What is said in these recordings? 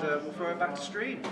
we'll throw it back to stream.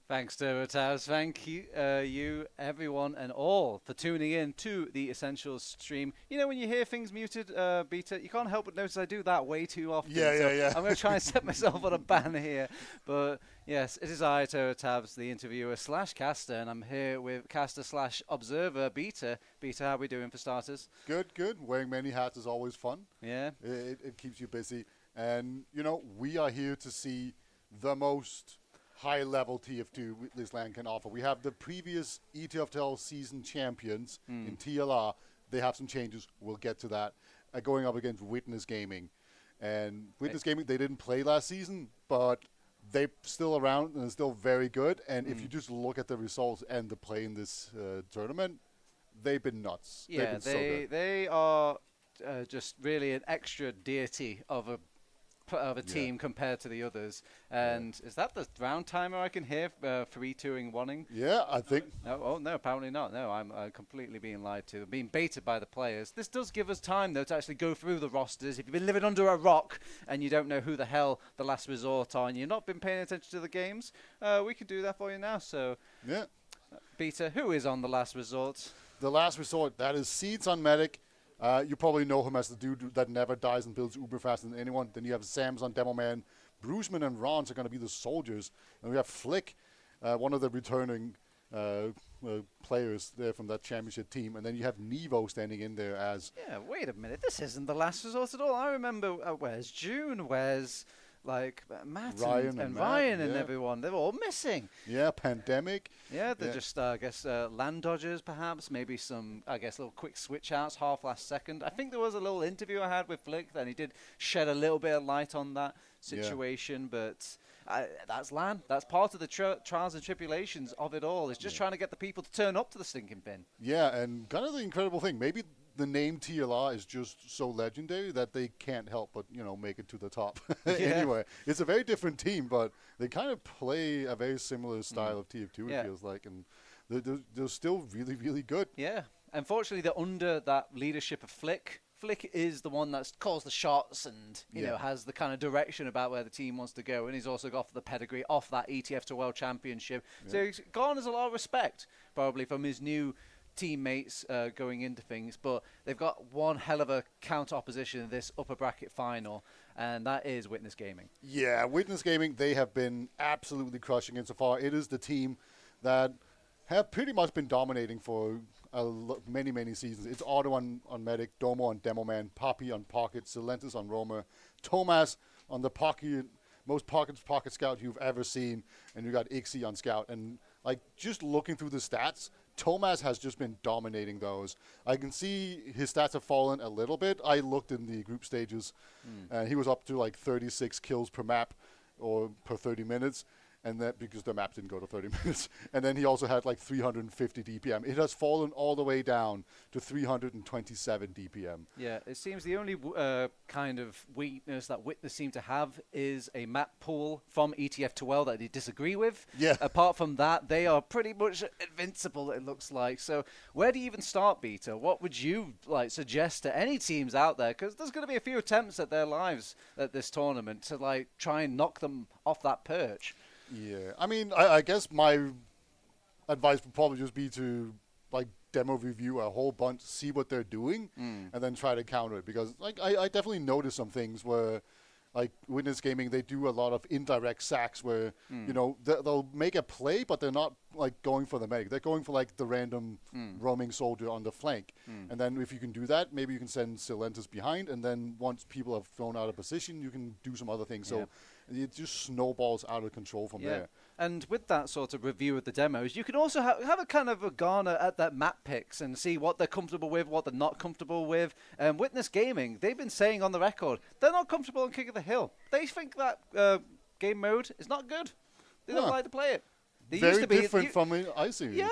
Thanks, Taz. Thank you, everyone, and all for tuning in to the Essentials stream. You know, when you hear things muted, Beta, you can't help but notice I do that way too often. Yeah. I'm going to try and set myself on a ban here. But yes, it is I, Tabs, the interviewer / caster, and I'm here with caster / observer, Beta. Beta, how are we doing for starters? Good. Wearing many hats is always fun. Yeah. It keeps you busy. And, you know, we are here to see the most high-level TF2 this land can offer. We have the previous ETFL season champions in TLR. They have some changes. We'll get to that. Going up against Witness Gaming. And Witness Gaming, they didn't play last season, but they're still around and still very good. And if you just look at the results and the play in this tournament, they've been nuts. Yeah, they are just really an extra deity of a team compared to the others. And is that the round timer I can hear 3-2ing 1ing? Yeah, I think. No, apparently not. No, I'm completely being lied to. I'm being baited by the players. This does give us time, though, to actually go through the rosters. If you've been living under a rock and you don't know who the hell the last resort are and you've not been paying attention to the games, we can do that for you now. So, yeah. Beta, who is on the last resort? The last resort, that is Seeds on Medic. You probably know him as the dude that never dies and builds uber faster than anyone. Then you have Sam's on Demo Man. Bruceman and Rons are going to be the soldiers. And we have Flick, one of the returning players there from that championship team. And then you have Nevo standing in there as... Yeah, wait a minute. This isn't the last resort at all. I remember where's June, where's... Like Matt and Ryan and everyone, they're all missing. Yeah, pandemic. Yeah, they're just, I guess, land dodgers perhaps, maybe some, I guess, little quick switch outs, half last second. I think there was a little interview I had with Flick, and he did shed a little bit of light on that situation, but that's LAN. That's part of the trials and tribulations of it all. It's just trying to get the people to turn up to the stinking pin. Yeah, and kind of the incredible thing, maybe the name TLR is just so legendary that they can't help but, you know, make it to the top. Anyway, it's a very different team, but they kind of play a very similar style of TF2, it feels like, and they're still really, really good. Yeah. Unfortunately, they're under that leadership of Flick. Flick is the one that calls the shots and, you know, has the kind of direction about where the team wants to go, and he's also got the pedigree off that ETF2 World Championship. So he's garners a lot of respect, probably, from his new teammates going into things, but they've got one hell of a counter opposition in this upper bracket final, and that is Witness Gaming. Yeah, Witness Gaming, they have been absolutely crushing it so far. It is the team that have pretty much been dominating for many seasons. It's Otto on Medic, Domo on Demo Man, Poppy on Pocket, Silentis on Roamer, Tomas on the most pocket scout you've ever seen, and you got Ixie on Scout. And like just looking through the stats, Tomas has just been dominating those. I can see his stats have fallen a little bit. I looked in the group stages, and he was up to like 36 kills per map or per 30 minutes. And that because the map didn't go to 30 minutes. And then he also had like 350 DPM. It has fallen all the way down to 327 DPM. Yeah, it seems the only kind of weakness that Witness seem to have is a map pool from ETF2L that they disagree with. Yeah. Apart from that, they are pretty much invincible, it looks like. So where do you even start, Beta? What would you like suggest to any teams out there? Because there's going to be a few attempts at their lives at this tournament to like try and knock them off that perch. Yeah, I mean, I guess my advice would probably just be to like demo review a whole bunch, see what they're doing, and then try to counter it. Because like I definitely noticed some things where, like Witness Gaming, they do a lot of indirect sacks where you know they'll make a play, but they're not like going for the medic. They're going for like the random roaming soldier on the flank. And then if you can do that, maybe you can send Silentis behind, and then once people have thrown out of position, you can do some other things. So it just snowballs out of control from there. And with that sort of review of the demos, you can also have a kind of a garner at that map picks and see what they're comfortable with, what they're not comfortable with. Witness Gaming, they've been saying on the record, they're not comfortable on King of the Hill. They think that game mode is not good. They don't like to play it. They Very used to be, different from IC. Yeah,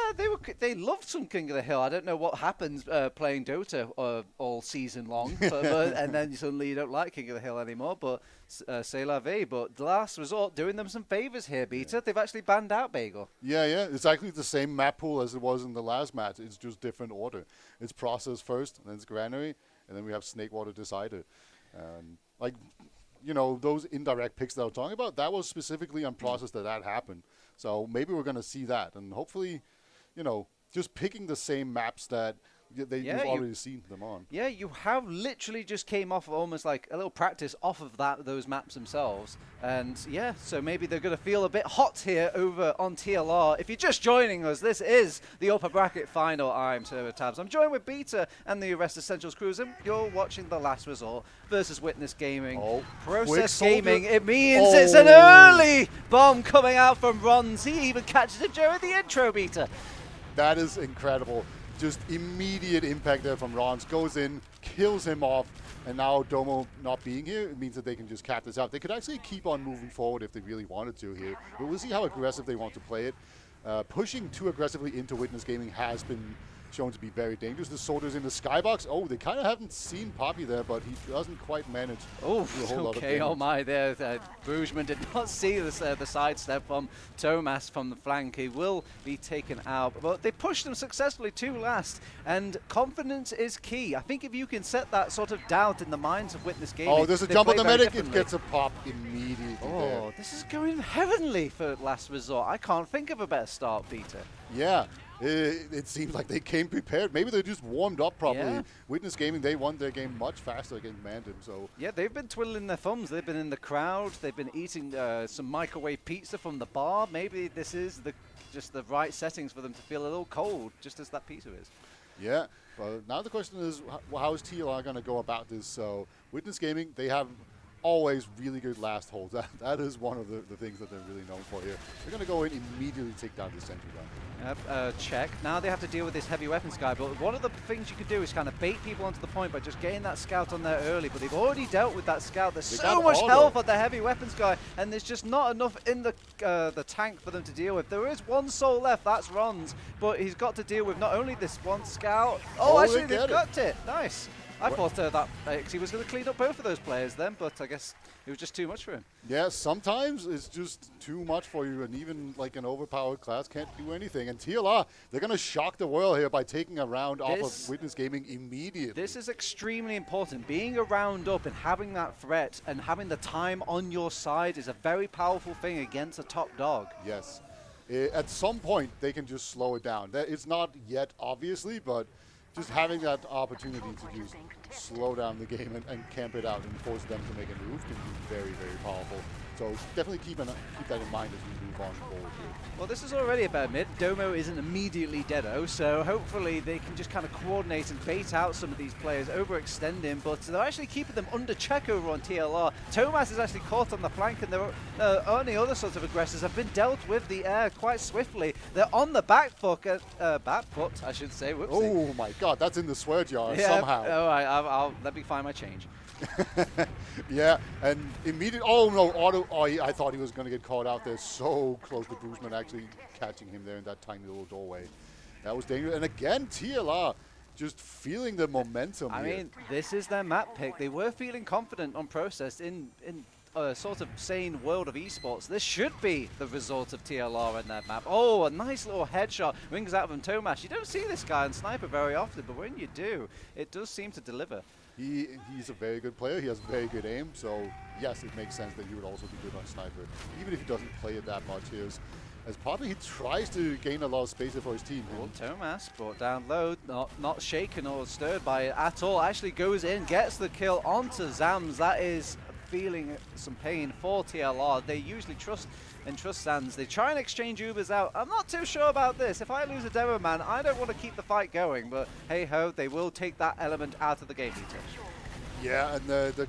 they loved some King of the Hill. I don't know what happens playing Dota all season long, and then suddenly you don't like King of the Hill anymore. But c'est la vie. But the last resort doing them some favors here, Beta. They've actually banned out Bagel. Yeah. It's actually the same map pool as it was in the last match. It's just different order. It's Process first, and then it's Granary, and then we have Snakewater Decider. Like those indirect picks that I was talking about, that was specifically on process that happened. So maybe we're going to see that. And hopefully, just picking the same maps that you've already seen them on. Yeah, you have literally just came off of almost like a little practice off of those maps themselves. And yeah, so maybe they're going to feel a bit hot here over on TLR. If you're just joining us, this is the upper bracket final. I'm TurboTabs. I'm joined with Beta and the Arrest Essentials crews, and you're watching The Last Resort versus Witness Gaming. Process Gaming, it means it's an early bomb coming out from Rons. He even catches him during the intro, Beta. That is incredible. Just immediate impact there from Rons. Goes in, kills him off, and now Domo not being here, it means that they can just cap this out. They could actually keep on moving forward if they really wanted to here, but we'll see how aggressive they want to play it. Pushing too aggressively into Witness Gaming has been shown to be very dangerous. The soldiers in the skybox. Oh, they kind of haven't seen Poppy there, but he doesn't quite manage. Oh, okay. Oh my, there. Boojman did not see the sidestep from Tomas from the flank. He will be taken out, but they pushed them successfully to last, and confidence is key. I think if you can set that sort of doubt in the minds of Witness Gaming. Oh, there's a jump on the medic. It gets a pop immediately. Oh, this is going heavenly for Last Resort. I can't think of a better start, Peter. Yeah. It seems like they came prepared. Maybe they just warmed up properly. Yeah. Witness Gaming, they won their game much faster against Mandem. So yeah, they've been twiddling their thumbs. They've been in the crowd. They've been eating some microwave pizza from the bar. Maybe this is just the right settings for them to feel a little cold, just as that pizza is. Yeah. Well, now the question is, how is TLR going to go about this? So Witness Gaming, they have always really good last holds. That is one of the things that they're really known for here. They're going to go in immediately take down the sentry gun. Check. Now they have to deal with this heavy weapons guy, but one of the things you could do is kind of bait people onto the point by just getting that scout on there early, but they've already dealt with that scout. There's so much health on the heavy weapons guy, and there's just not enough in the tank for them to deal with. There is one soul left, that's Ron's, but he's got to deal with not only this one scout. Oh, actually, they've got it. Nice. I thought that he was going to clean up both of those players then, but I guess it was just too much for him. Yeah, sometimes it's just too much for you, and even like an overpowered class can't do anything. And TLR, they're going to shock the world here by taking a round off of Witness Gaming immediately. This is extremely important. Being a round up and having that threat and having the time on your side is a very powerful thing against a top dog. Yes. At some point, they can just slow it down. It's not yet, obviously, but just having that opportunity to just slow down the game and camp it out and force them to make a move can be very, very powerful. So definitely keep that in mind as we move on forward here. Well, this is already about mid. Domo isn't immediately deado, so hopefully they can just kind of coordinate and bait out some of these players, overextend him, but they're actually keeping them under check over on TLR. Tomas is actually caught on the flank, and the only other sorts of aggressors have been dealt with the air quite swiftly. They're on the back foot, I should say. Whoopsie. Oh my god, that's in the swear jar somehow. All right, let me find my change. Yeah, and immediately, oh no, I thought he was going to get caught out there so close to Boojman actually catching him there in that tiny little doorway. That was dangerous. And again, TLR just feeling the momentum I mean, this is their map pick. They were feeling confident on Process in a sort of sane world of esports. This should be the result of TLR in their map. Oh, a nice little headshot rings out from Tomas. You don't see this guy on Sniper very often, but when you do, it does seem to deliver. He's a very good player. He has very good aim. So, yes, it makes sense that he would also be good on Sniper, even if he doesn't play it that much. As Poppy, he tries to gain a lot of space for his team. Well, Tomas brought down low, not shaken or stirred by it at all. Actually goes in, gets the kill onto Zams. That is feeling some pain for TLR. They usually trust Sands. They try and exchange Ubers out. I'm not too sure about this. If I lose a demo man, I don't want to keep the fight going, but hey ho, they will take that element out of the game, Peter. Yeah, and the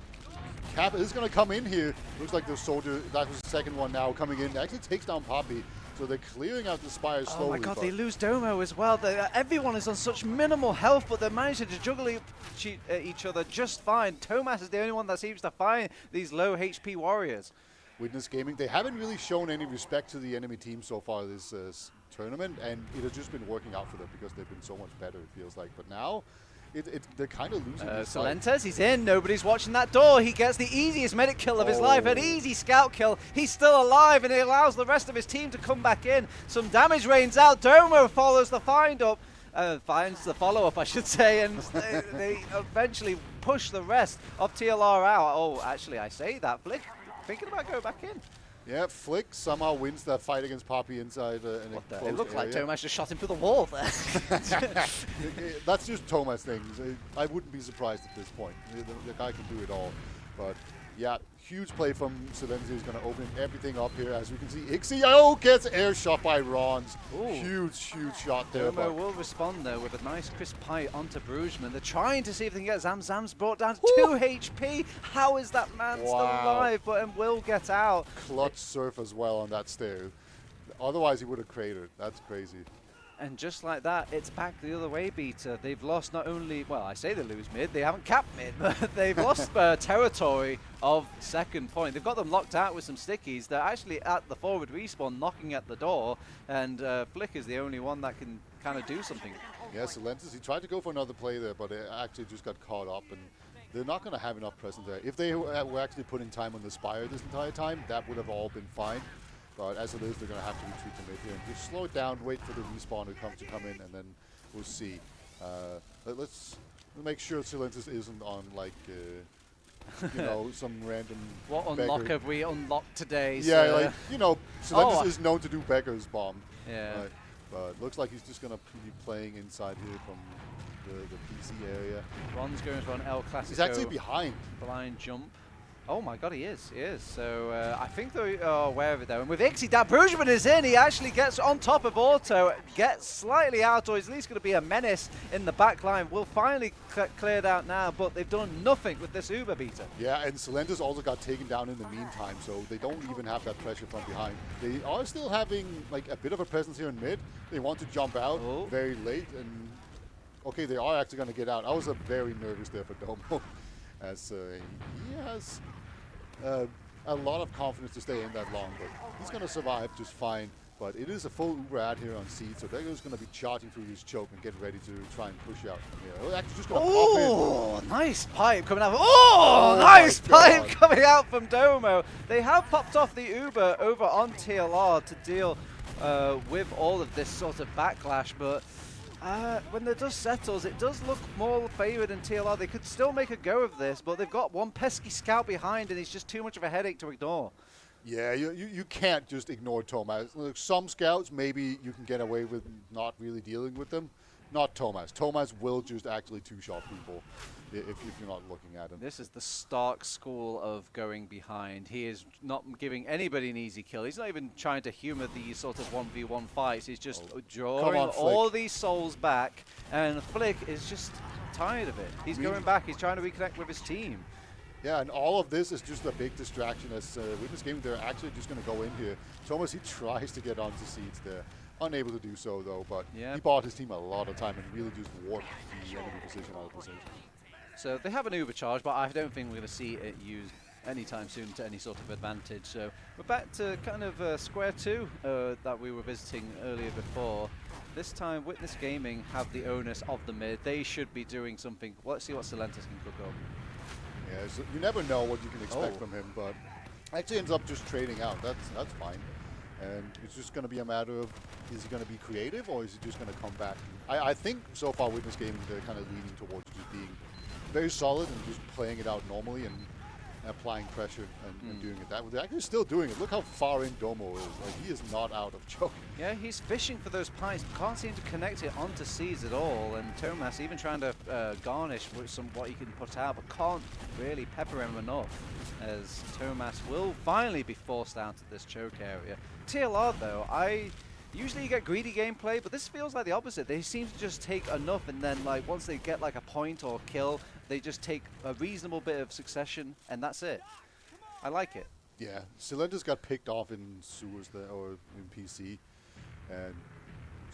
cap is going to come in here. Looks like the soldier, that was the second one now, coming in. Actually takes down Poppy. So they're clearing out the spires slowly. Oh my god, they lose Domo as well. Everyone is on such minimal health, but they're managing to juggle each other just fine. Tomas is the only one that seems to find these low HP warriors. Witness Gaming, they haven't really shown any respect to the enemy team so far this tournament, and it has just been working out for them because they've been so much better, it feels like. But now, they're kind of losing this fight. Solentes, he's in. Nobody's watching that door. He gets the easiest medic kill of his life, an easy scout kill. He's still alive, and he allows the rest of his team to come back in. Some damage rains out. Domo follows the finds the follow-up, I should say, and they eventually push the rest of TLR out. Oh, actually, I say that. Flick thinking about going back in. Yeah, Flick somehow wins that fight against Poppy inside in a close It looked like area. Tomas just shot him through the wall there. That's just Tomas things. I wouldn't be surprised at this point. The guy can do it all. But yeah, huge play from Silenzi, who's going to open everything up here. As we can see, Ixie gets air shot by Rons. Huge shot there. Domo will respond though with a nice crisp pie onto Brugman. They're trying to see if they can get Zam's brought down to 2 HP. How is that man still alive? But will get out. Clutch surf as well on that stair. Otherwise, he would have cratered. That's crazy. And just like that, it's back the other way, Beta. They've lost not only, well, I say they lose mid, they haven't capped mid, but they've lost territory of second point. They've got them locked out with some stickies. They're actually at the forward respawn, knocking at the door, and Flick is the only one that can kind of do something. Yeah, Silentis, he tried to go for another play there, but it actually just got caught up, and they're not going to have enough presence there. If they were actually putting time on the Spire this entire time, that would have all been fine. But as it is, they're going to have to retreat to mid here and just slow it down, wait for the respawn to come in, and then we'll see. Let's make sure Silentis isn't on, like, you know, some random What unlock have we unlocked today? Yeah, sir? like, you know, Silentis is known to do beggar's bomb. Yeah. Right? But looks like he's just going to be playing inside here from the PC area. Ron's going for an El Clasico. He's actually behind. Blind jump. Oh my god, he is. So I think they're aware of it though. And with Ixie, that Brugman is in. He actually gets on top of Auto, gets slightly out, or he's at least going to be a menace in the back line. Will finally cleared out now, but they've done nothing with this Uber Beta. Yeah, and Silentis also got taken down in the meantime, so they don't even have that pressure from behind. They are still having like a bit of a presence here in mid. They want to jump out very late, and okay, they are actually going to get out. I was very nervous there for Domo, as he has a lot of confidence to stay in that long, but he's going to survive just fine. But it is a full Uber ad here on seed, so they're just going to be charging through this choke and get ready to try and push out from here. They're actually just going to pop in. Oh, nice pipe coming out. Oh, nice pipe coming out from Domo. They have popped off the Uber over on TLR to deal with all of this sort of backlash, but when the dust settles, it does look more favoured in TLR. They could still make a go of this, but they've got one pesky scout behind, and he's just too much of a headache to ignore. Yeah, you can't just ignore Tomas. Look, some scouts, maybe you can get away with not really dealing with them. Not Tomas. Tomas will just actually two-shot people if you're not looking at him. This is the Stark school of going behind. He is not giving anybody an easy kill. He's not even trying to humor these sort of 1v1 fights. He's just drawing all these souls back, and Flick is just tired of it. He's going back. He's trying to reconnect with his team. Yeah, and all of this is just a big distraction as Witness Gaming, they're actually just going to go in here. Thomas, he tries to get onto seeds there. Unable to do so, though, but he bought his team a lot of time and really just warped the enemy position out of position. So they have an Uber charge, but I don't think we're going to see it used anytime soon to any sort of advantage. So we're back to kind of square two that we were visiting earlier before. This time, Witness Gaming have the onus of the mid. They should be doing something. Let's see what Silentis can cook up. Yeah, so you never know what you can expect from him, but actually ends up just trading out. That's fine. And it's just going to be a matter of, is he going to be creative or is he just going to come back? I think so far Witness Gaming, they're kind of leaning towards just being very solid and just playing it out normally and applying pressure and doing it that way. They're actually still doing it. Look how far in Domo is. Like, he is not out of choke. Yeah, he's fishing for those pipes, but can't seem to connect it onto Seas at all. And Tomas even trying to garnish with some what he can put out, but can't really pepper him enough, as Tomas will finally be forced out of this choke area. TLR though, usually you get greedy gameplay, but this feels like the opposite. They seem to just take enough, and then like once they get like a point or kill, they just take a reasonable bit of succession, and that's it. I like it. Yeah, Silentis got picked off in sewers there, or in PC, and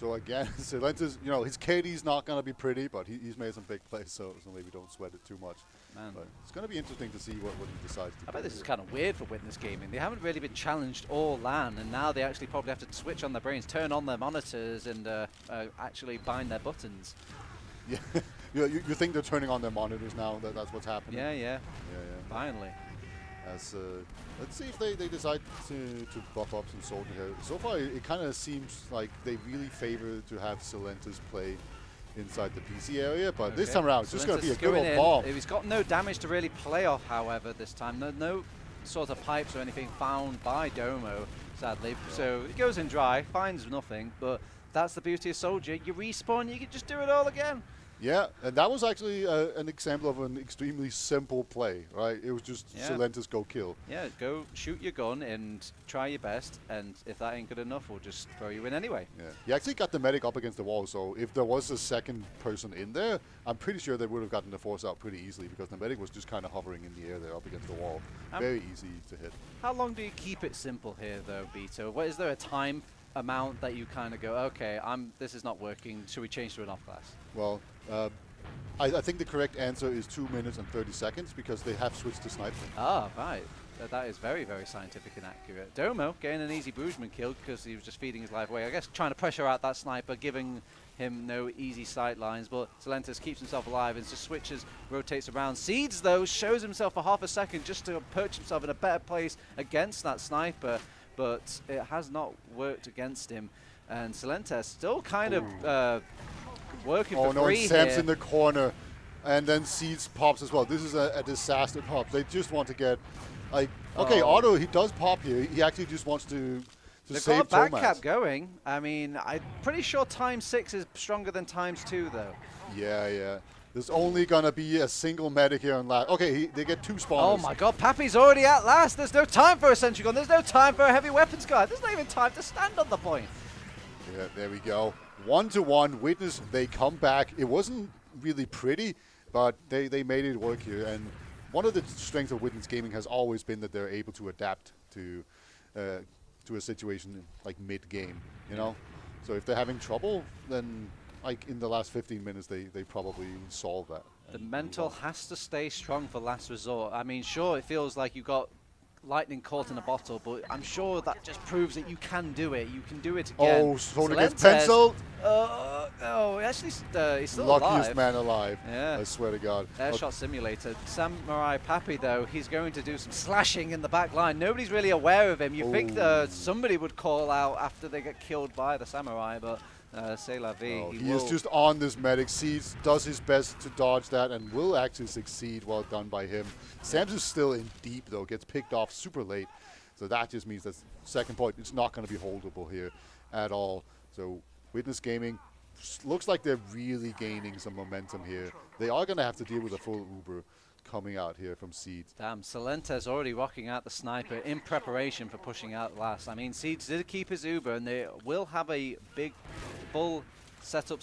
so again, Silentis, you know, his KD's not going to be pretty, but he's made some big plays, so maybe don't sweat it too much. Man. But it's going to be interesting to see what he decides to do. I bet this is kind of weird for Witness Gaming. They haven't really been challenged all LAN, and now they actually probably have to switch on their brains, turn on their monitors, and actually bind their buttons. Yeah, you think they're turning on their monitors now? That's what's happening. Yeah. Finally. As let's see if they decide to buff up some soldier here. So far, it kind of seems like they really favor to have Silentis play inside the PC area, but this Okay. time around, it's just going to be a good going old in. bomb. He's got no damage to really play off, however, this time. No sort of pipes or anything found by Domo, sadly. So he goes in dry, finds nothing, but that's the beauty of Soldier. You respawn, you can just do it all again. Yeah, and that was actually an example of an extremely simple play, right? It was just Silenta's go kill. Yeah, go shoot your gun and try your best, and if that ain't good enough, we'll just throw you in anyway. Yeah, he actually got the medic up against the wall, so if there was a second person in there, I'm pretty sure they would have gotten the force out pretty easily because the medic was just kind of hovering in the air there up against the wall. Very easy to hit. How long do you keep it simple here, though, Beto? Is there a time amount that you kind of go, okay, this is not working, should we change to an off class? Well, I think the correct answer is 2 minutes and 30 seconds because they have switched to sniper. Ah, right. That is very, very scientific and accurate. Domo getting an easy Boojman kill because he was just feeding his life away. I guess trying to pressure out that sniper, giving him no easy sight lines, but Silentis keeps himself alive and just switches, rotates around. Seeds, though, shows himself for half a second just to perch himself in a better place against that sniper, but it has not worked against him. And Silentes still kind of working for free. Oh no, and Sam's in the corner, and then Seeds pops as well. This is a disaster pop. They just want to get, like, okay, Otto, he does pop here. He actually just wants to They've save got a Thomas. back cap going. I mean, I'm pretty sure ×6 is stronger than ×2, though. Yeah. There's only going to be a single medic here on last. Okay, they get 2 spawners. Oh my god, Pappy's already at last. There's no time for a sentry gun. There's no time for a heavy weapons guy. There's not even time to stand on the point. Yeah, there we go. 1-to-1. Witness, they come back. It wasn't really pretty, but they made it work here. And one of the strengths of Witness Gaming has always been that they're able to adapt to a situation like mid-game, you know? So if they're having trouble, then like in the last 15 minutes, they probably solve that. The mental has to stay strong for last resort. I mean, sure, it feels like you got lightning caught in a bottle, but I'm sure that just proves that you can do it. You can do it again. Oh, Sona gets penciled. Oh, actually, he's still Luckiest alive. man alive. Yeah. I swear to God. Airshot simulator. Samurai Pappy, though, he's going to do some slashing in the back line. Nobody's really aware of him. You think somebody would call out after they get killed by the Samurai, but c'est la vie. He is just on this medic. Seeds does his best to dodge that and will actually succeed. Well done by him. Sam's is still in deep, though. Gets picked off super late. So that just means that second point, it's not going to be holdable here at all. So Witness Gaming looks like they're really gaining some momentum here. They are going to have to deal with a full Uber coming out here from Seeds. Damn, Silenta's already rocking out the sniper in preparation for pushing out last. I mean, Seeds did keep his Uber, and they will have a big, full setup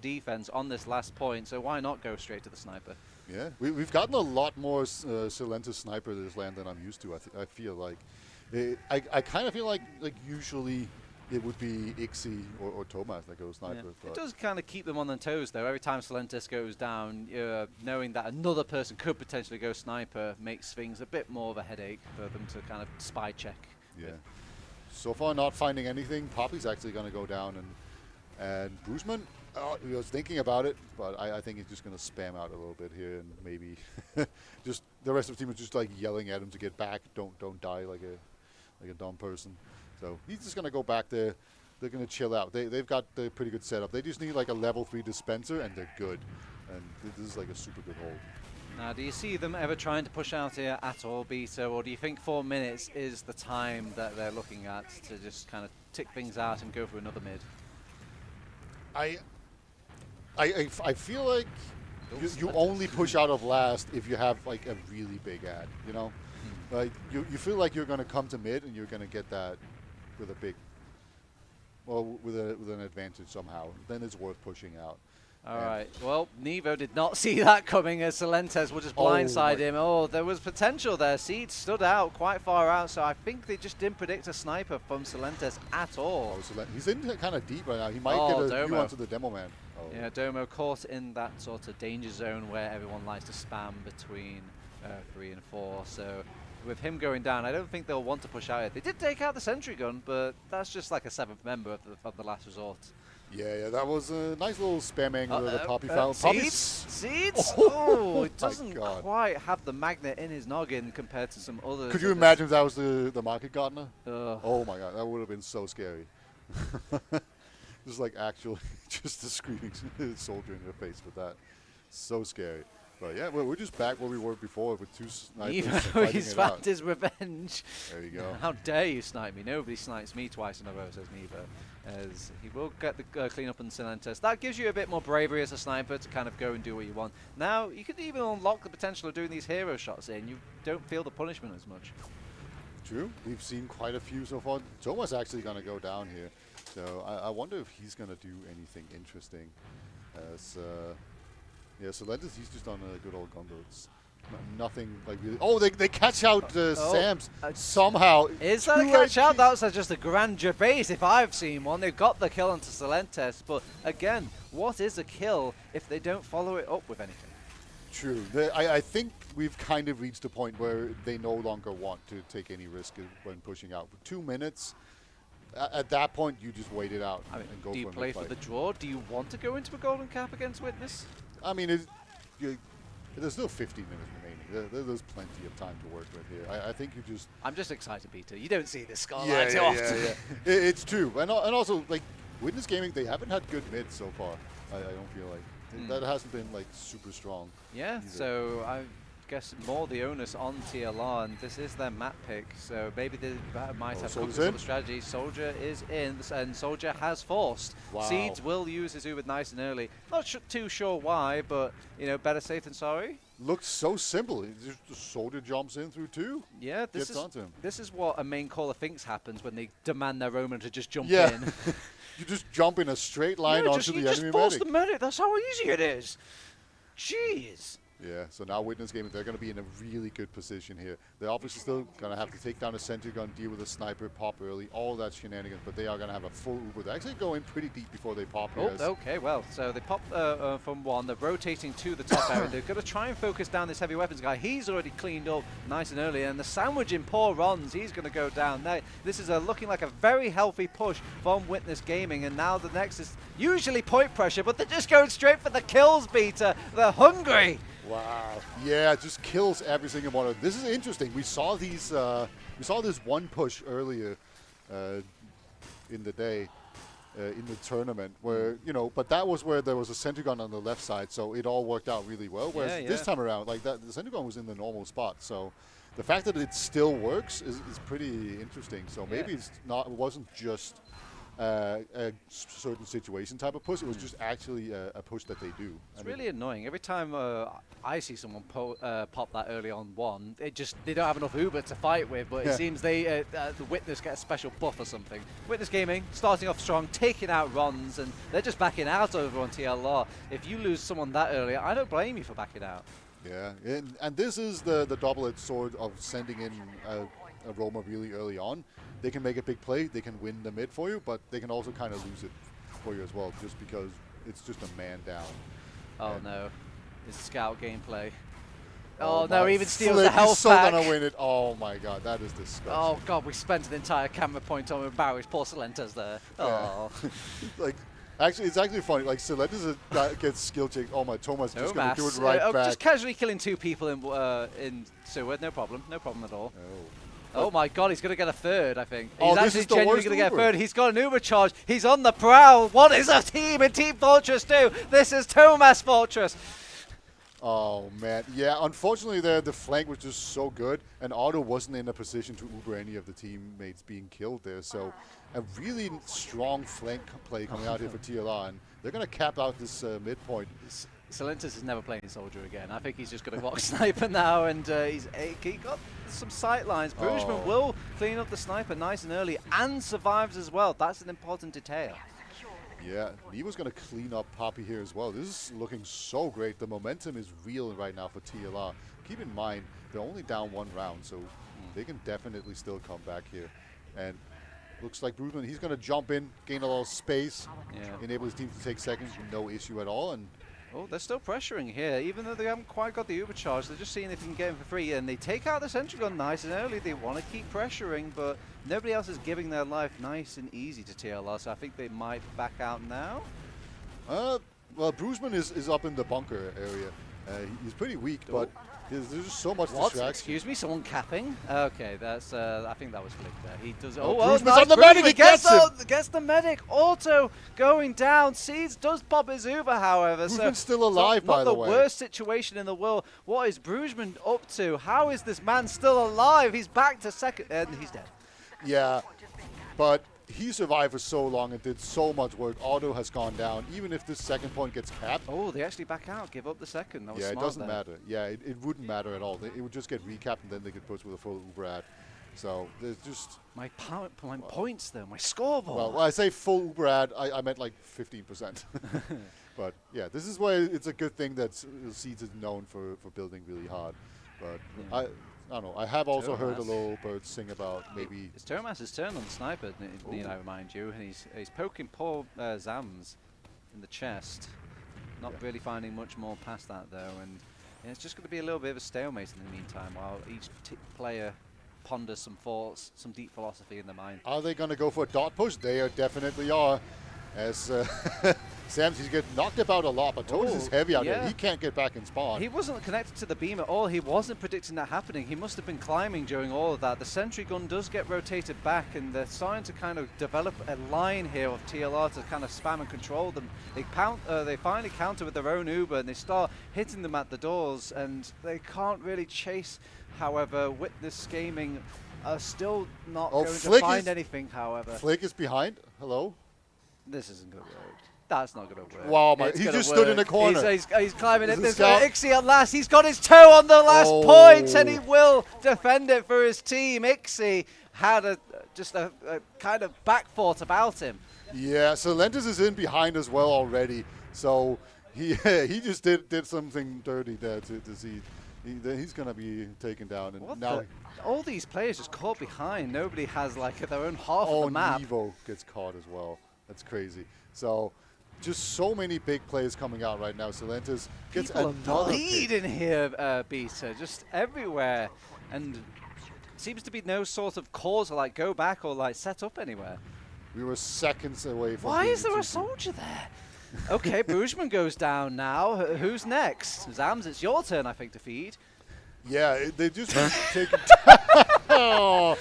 defense on this last point, so why not go straight to the sniper? Yeah, we've gotten a lot more Silenta sniper this land than I'm used to, I feel like. I kind of feel like usually it would be Ixie or Tomas that goes sniper. Yeah. It does kind of keep them on their toes, though. Every time Silentis goes down, knowing that another person could potentially go sniper makes things a bit more of a headache for them to kind of spy check. Yeah. So far, not finding anything. Poppy's actually going to go down, and Boojman, he was thinking about it, but I think he's just going to spam out a little bit here, and maybe just the rest of the team is just like yelling at him to get back. Don't die like a dumb person. So he's just going to go back there. They're going to chill out. They've got the pretty good setup. They just need like a level 3 dispenser, and they're good. And this is like a super good hold. Now, do you see them ever trying to push out here at all, Beto, or do you think 4 minutes is the time that they're looking at to just kind of tick things out and go for another mid? I feel like you only push out of last if you have like a really big ad, you know? Like you feel like you're going to come to mid and you're going to get that with a big, well, with an advantage somehow. Then it's worth pushing out. All right. Well, Nevo did not see that coming as Silentes will just blindside him. Oh, there was potential there. Seed stood out quite far out, so I think they just didn't predict a sniper from Silentes at all. He's in kind of deep right now. He might get a view onto the demo man. Yeah, Domo caught in that sort of danger zone where everyone likes to spam between 3 and 4. So with him going down, I don't think they'll want to push out yet. They did take out the sentry gun, but that's just like a 7th member of the last resort. Yeah, that was a nice little spam angle that Poppy found. Seeds? Oh, it doesn't quite have the magnet in his noggin compared to some others. Could you imagine if that was the market gardener? Oh my god, that would have been so scary. Just like actually, just the screaming soldier in your face with that. So scary. But yeah, we're just back where we were before with two snipers fighting He's it found out. his revenge. There you go. How dare you snipe me? Nobody snipes me twice in a row, says Neva. As he will get the clean up on Silentes. That gives you a bit more bravery as a sniper to kind of go and do what you want. Now, you could even unlock the potential of doing these hero shots in. You don't feel the punishment as much. True. We've seen quite a few so far. Thomas actually going to go down here. So I wonder if he's going to do anything interesting. As, yeah, so he's just on a good old gunboat. It's nothing like really. Oh, they catch out Sam's somehow. Is that a catch out? That was just a grand debate if I've seen one. They've got the kill onto Silentes, but again, what is a kill if they don't follow it up with anything? True. I think we've kind of reached a point where they no longer want to take any risk when pushing out. For 2 minutes, at that point, you just wait it out and go for it. Do you play for the draw? Do you want to go into a golden cap against Witness? I mean, there's still 15 minutes remaining. There's plenty of time to work with here. I think you just... I'm just excited, Peter. You don't see this scoreline too often. Yeah. It's true. And also, like, Witness Gaming, they haven't had good mids so far. I don't feel like. That hasn't been, like, super strong. Yeah, either. So I guess more the onus on TLR, and this is their map pick, so maybe they might have cooked some strategy. Soldier is in, and Soldier has forced. Wow. Seeds will use his Uber nice and early. Not too sure why, but, you know, better safe than sorry. Looks so simple. Just the Soldier jumps in through two. Yeah, this is what a main caller thinks happens when they demand their Roman to just jump in. You just jump in a straight line onto the enemy medic. You just force the medic. That's how easy it is. Jeez. Yeah, so now Witness Gaming, they're going to be in a really good position here. They're obviously still going to have to take down a sentry gun, deal with a sniper, pop early, all that shenanigans, but they are going to have a full Uber. They actually go in pretty deep before they pop. Oh, okay, well, so they pop from one, they're rotating to the top area. They're going to try and focus down this heavy weapons guy. He's already cleaned up nice and early, and the sandwich in poor Rons, he's going to go down. Now, this is looking like a very healthy push from Witness Gaming, and now the next is usually point pressure, but they're just going straight for the kills, Peter. They're hungry. Wow. Yeah, just kills every single one of them. This is interesting. We saw these. We saw this one push earlier in the day in the tournament, where but that was where there was a sentry gun on the left side, so it all worked out really well. Whereas this time around, like that, the sentry gun was in the normal spot. So the fact that it still works is pretty interesting. So maybe it's not. It wasn't just a certain situation type of push. It was just actually a push that they do. It's really annoying. Every time I see someone pop that early on one, they don't have enough Uber to fight with, but it seems the Witness get a special buff or something. Witness Gaming starting off strong, taking out Rons, and they're just backing out over on TLR. If you lose someone that early, I don't blame you for backing out. Yeah, and this is the double-edged sword of sending in a Roma really early on. They can make a big play, they can win the mid for you, but they can also kind of lose it for you as well, just because it's just a man down. Oh no, it's scout gameplay. Oh no, even steals Flip, the health he's so pack. gonna win it. Oh my god, that is disgusting. Oh god, we spent an entire camera point on Barry's poor Silentes there. Oh. Like, actually, it's actually funny. Like, Silentes gets skill check. Oh my, Thomas just gonna do it right back. Just casually killing 2 people in Seward, no problem at all. Oh my god, he's going to get a third, I think. He's actually genuinely going to get a third. He's got an Uber charge. He's on the prowl. What is a team in Team Fortress 2? This is Thomas Fortress. Oh man, yeah. Unfortunately, the flank was just so good, and Otto wasn't in a position to Uber any of the teammates being killed there. So, a really strong flank play coming out here for TLR, and they're going to cap out this midpoint. Silentes is never playing Soldier again. I think he's just going to walk Sniper now, and he got some sight lines. Brugman will clean up the Sniper nice and early, and survives as well. That's an important detail. Yeah, Neva's going to clean up Poppy here as well. This is looking so great. The momentum is real right now for TLR. Keep in mind, they're only down 1 round, so they can definitely still come back here. And looks like Brugman, he's going to jump in, gain a little space, enable his team to take seconds, no issue at all. And oh, they're still pressuring here, even though they haven't quite got the Uber charge. They're just seeing if they can get him for free, and they take out the sentry gun nice and early. They want to keep pressuring, but nobody else is giving their life nice and easy to TLR, so I think they might back out now. Well, Brugman is up in the bunker area. He's pretty weak, but There's just so much What? distraction. Excuse me, someone capping? Okay, that's. I think that was Flick there. He does. Oh, Nice. on the medic. He gets him. Gets the medic. Auto going down. Seeds does pop his Uber, however. Brugman's so still alive, by the way. Not the worst situation in the world. What is Brugman up to? How is this man still alive? He's back to second, and he's dead. Yeah, but he survived for so long and did so much work. Auto has gone down. Even if this second point gets capped. Oh, they actually back out. Give up the second. That was yeah, smart it doesn't there. matter. Yeah, it wouldn't matter at all. It would just get recapped, and then they could push with a full Uber ad. So there's just my points though, my scoreboard. Well, when I say full Uber ad, I meant like 15%. But yeah, this is why it's a good thing that Seeds is known for building really hard. But yeah. I don't know. I have also heard a little bird sing about maybe. It's Thomas's turn on the sniper, I remind you, and he's poking poor Zams in the chest. Not really finding much more past that though, and it's just going to be a little bit of a stalemate in the meantime while each player ponders some thoughts, some deep philosophy in their mind. Are they going to go for a dot push? They definitely are. As Sam's, he's getting knocked about a lot, but Tones is heavy out there. He can't get back in spawn. He wasn't connected to the beam at all. He wasn't predicting that happening. He must have been climbing during all of that. The sentry gun does get rotated back, and they're starting to kind of develop a line here of TLR to kind of spam and control them. They finally counter with their own Uber, and they start hitting them at the doors, and they can't really chase. However, Witness Gaming are still not going to find anything, however. Flick is behind. Hello? This isn't going to work. That's not going to work. Wow, he just stood in the corner. He's climbing in this way. Ixie at last. He's got his toe on the last point, and he will defend it for his team. Ixie had just a kind of back thought about him. Yeah, so Lentis is in behind as well already. So he just did something dirty there to see. He's going to be taken down. And now all these players just caught behind. Nobody has like their own half of the map. Nevo gets caught as well. That's crazy. So just so many big players coming out right now. Silentis gets another lead in here, Beta, just everywhere. And seems to be no sort of cause to like go back or like set up anywhere. We were seconds away from. Why is there a soldier there? Okay, Brugman goes down now. Who's next? Zams, it's your turn, I think, to feed. Yeah, they just taken. The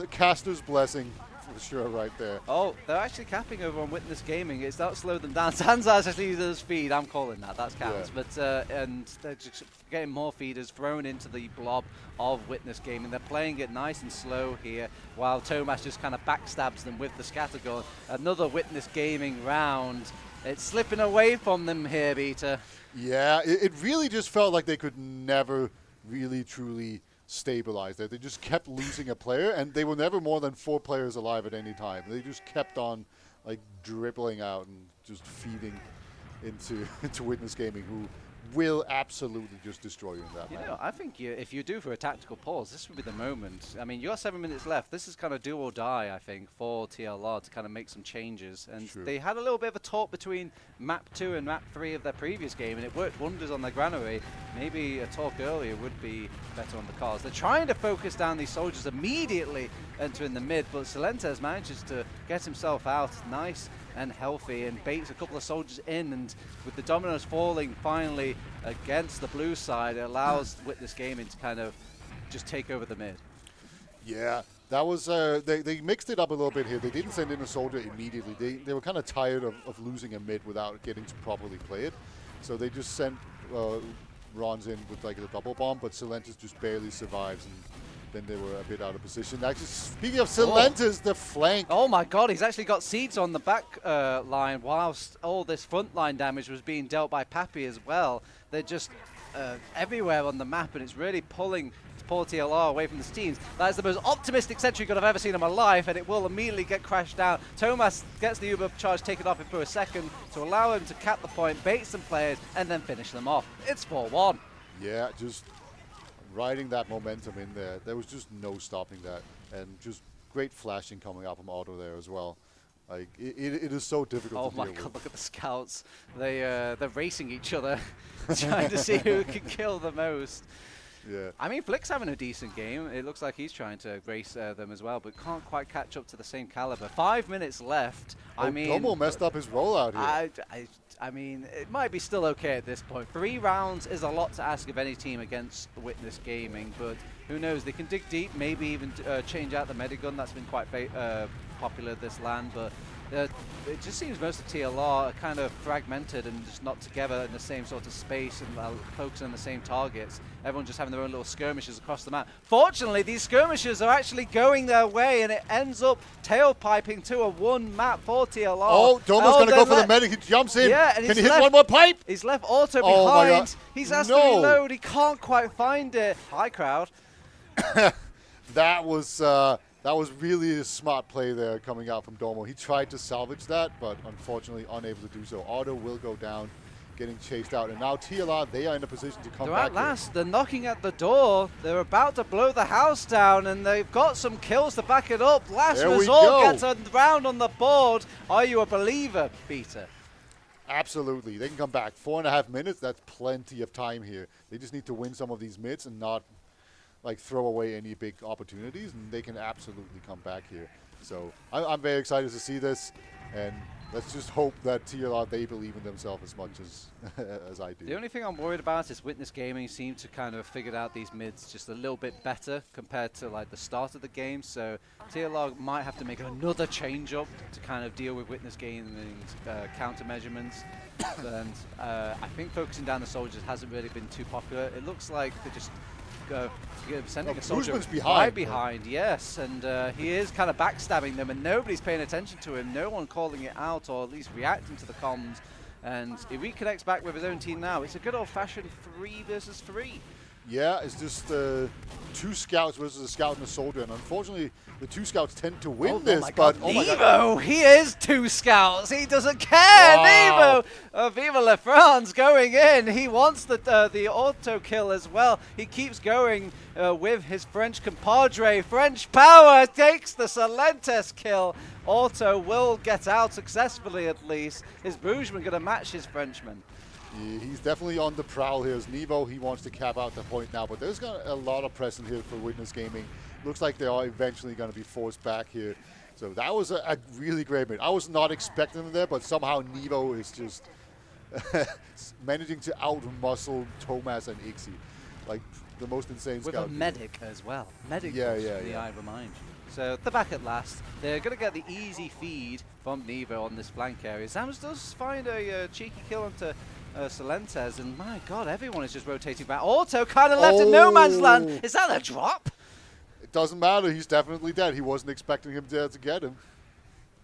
caster's blessing for sure, right there. Oh, they're actually capping over on Witness Gaming. It's not slowed them down. Zanzar's actually does feed. I'm calling that. That's counts. Yeah. But and they're just getting more feeders thrown into the blob of Witness Gaming. They're playing it nice and slow here, while Tomas just kind of backstabs them with the scattergun. Another Witness Gaming round. It's slipping away from them here, Beta. Yeah, it really just felt like they could never really truly stabilize that. They just kept losing a player, and they were never more than 4 players alive at any time. They just kept on like dribbling out and just feeding into Witness Gaming, who will absolutely just destroy you in that match. I think if you do for a tactical pause, this would be the moment. I mean, you got 7 minutes left. This is kind of do or die, I think, for TLR to kind of make some changes. And they had a little bit of a talk between map 2 and map 3 of their previous game, and it worked wonders on their granary. Maybe a talk earlier would be better on the cards. They're trying to focus down these soldiers immediately entering the mid, but Silentes manages to get himself out nice and healthy and baits a couple of soldiers in, and with the dominoes falling finally against the blue side, it allows Witness Gaming to kind of just take over the mid. Yeah, that was they mixed it up a little bit here. They didn't send in a soldier immediately. They were kind of tired of losing a mid without getting to properly play it, so they just sent Rons in with like a double bomb, but Silentis just barely survives, and then they were a bit out of position. Actually, speaking of Silentis, the flank. Oh my god, he's actually got Seeds on the back line whilst all this front line damage was being dealt by Pappy as well. They're just everywhere on the map, and it's really pulling poor TLR away from the teams. That is the most optimistic sentry gun I've ever seen in my life, and it will immediately get crashed down. Thomas gets the Uber charge taken off him for a second to allow him to cap the point, bait some players, and then finish them off. It's 4-1. Yeah, just riding that momentum in there. There was just no stopping that, and just great flashing coming out from Auto there as well. Like it is so difficult to deal with. Oh my god, look at the scouts. They're racing each other, trying to see who can kill the most. Yeah. I mean, Flick's having a decent game. It looks like he's trying to race them as well, but can't quite catch up to the same caliber. 5 minutes left. I mean, Domo messed up his rollout here. I mean, it might be still okay at this point. 3 rounds is a lot to ask of any team against Witness Gaming, but who knows? They can dig deep, maybe even change out the medigun. That's been quite popular this LAN, but it just seems most of TLR are kind of fragmented and just not together in the same sort of space and focusing on the same targets. Everyone just having their own little skirmishes across the map. Fortunately, these skirmishes are actually going their way, and it ends up tailpiping to a 1 map for TLR. Oh, Domo's going to go for the medic. He jumps in. Yeah, and can he hit one more pipe? He's left Auto Oh behind. He's asked to reload. He can't quite find it. Hi, crowd. That was really a smart play there coming out from Domo. He tried to salvage that, but unfortunately unable to do so. Auto will go down, getting chased out. And now TLR, they are in a position to come back. At last, they're knocking at the door. They're about to blow the house down, and they've got some kills to back it up. Last resort gets a round on the board. Are you a believer, Peter? Absolutely. They can come back. 4.5 minutes, that's plenty of time here. They just need to win some of these mids and not throw away any big opportunities, and they can absolutely come back here. So I'm very excited to see this, and let's just hope that TLR, they believe in themselves as much as I do. The only thing I'm worried about is Witness Gaming seem to kind of figured out these mids just a little bit better compared to the start of the game. So TLR might have to make another change up to kind of deal with Witness Gaming's counter measurements. And I think focusing down the soldiers hasn't really been too popular. It looks like they're just sending a soldier right behind, yes, and he is kind of backstabbing them, and nobody's paying attention to him, no one calling it out or at least reacting to the comms, and he reconnects back with his own team now. It's a good old-fashioned 3 versus 3. Yeah, it's just 2 scouts versus a scout and a soldier, and unfortunately the 2 scouts tend to win this. But Nevo, he is 2 scouts. He doesn't care. Wow. Nevo, Viva La France going in. He wants the auto kill as well. He keeps going with his French compadre. French power takes the Silentes kill. Auto will get out successfully at least. Is Bourgeman going to match his Frenchman? Yeah, he's definitely on the prowl here. As Nevo, he wants to cap out the point now, but there's got a lot of pressing here for Witness Gaming. Looks like they are eventually going to be forced back here. So that was a really great mid. I was not expecting them there, but somehow Nevo is just managing to out-muscle Thomas and Ixie. Like the most insane with scout. With a medic as well. Medic yeah. the eye of a mind. So they're back at last. They're going to get the easy feed from Nevo on this flank area. Zams does find a cheeky kill onto Silentes, and my god, everyone is just rotating back. Auto kind of left in no man's land. Is that a drop? It doesn't matter. He's definitely dead. He wasn't expecting him to get him.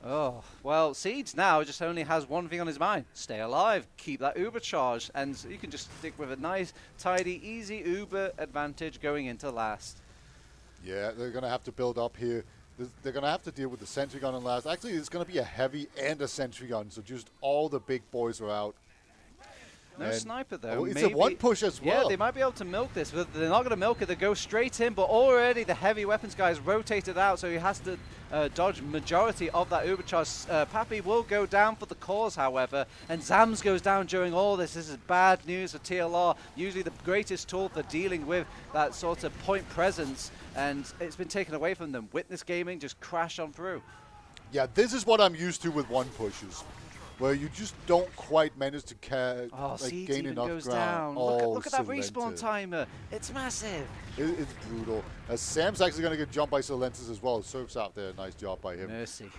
Oh, well, Seeds now just only has one thing on his mind. Stay alive. Keep that Uber charge. And you can just stick with a nice, tidy, easy Uber advantage going into last. Yeah, they're going to have to build up here. They're going to have to deal with the sentry gun on last. Actually, it's going to be a heavy and a sentry gun, so just all the big boys are out. No sniper, though. Oh, it's a 1 push as well. Yeah, they might be able to milk this, but they're not going to milk it. They go straight in, but already the heavy weapons guy is rotated out, so he has to dodge majority of that overcharge. Pappy will go down for the cause, however, and Zams goes down during all this. This is bad news for TLR, usually the greatest tool for dealing with that sort of point presence, and it's been taken away from them. Witness Gaming just crash on through. Yeah, this is what I'm used to with 1 pushes, where you just don't quite manage to gain enough goes ground. Down. Look at that respawn timer. It's massive. It's brutal. Sam's actually going to get jumped by Silentes as well. Surf's out there. Nice job by him. Mercy.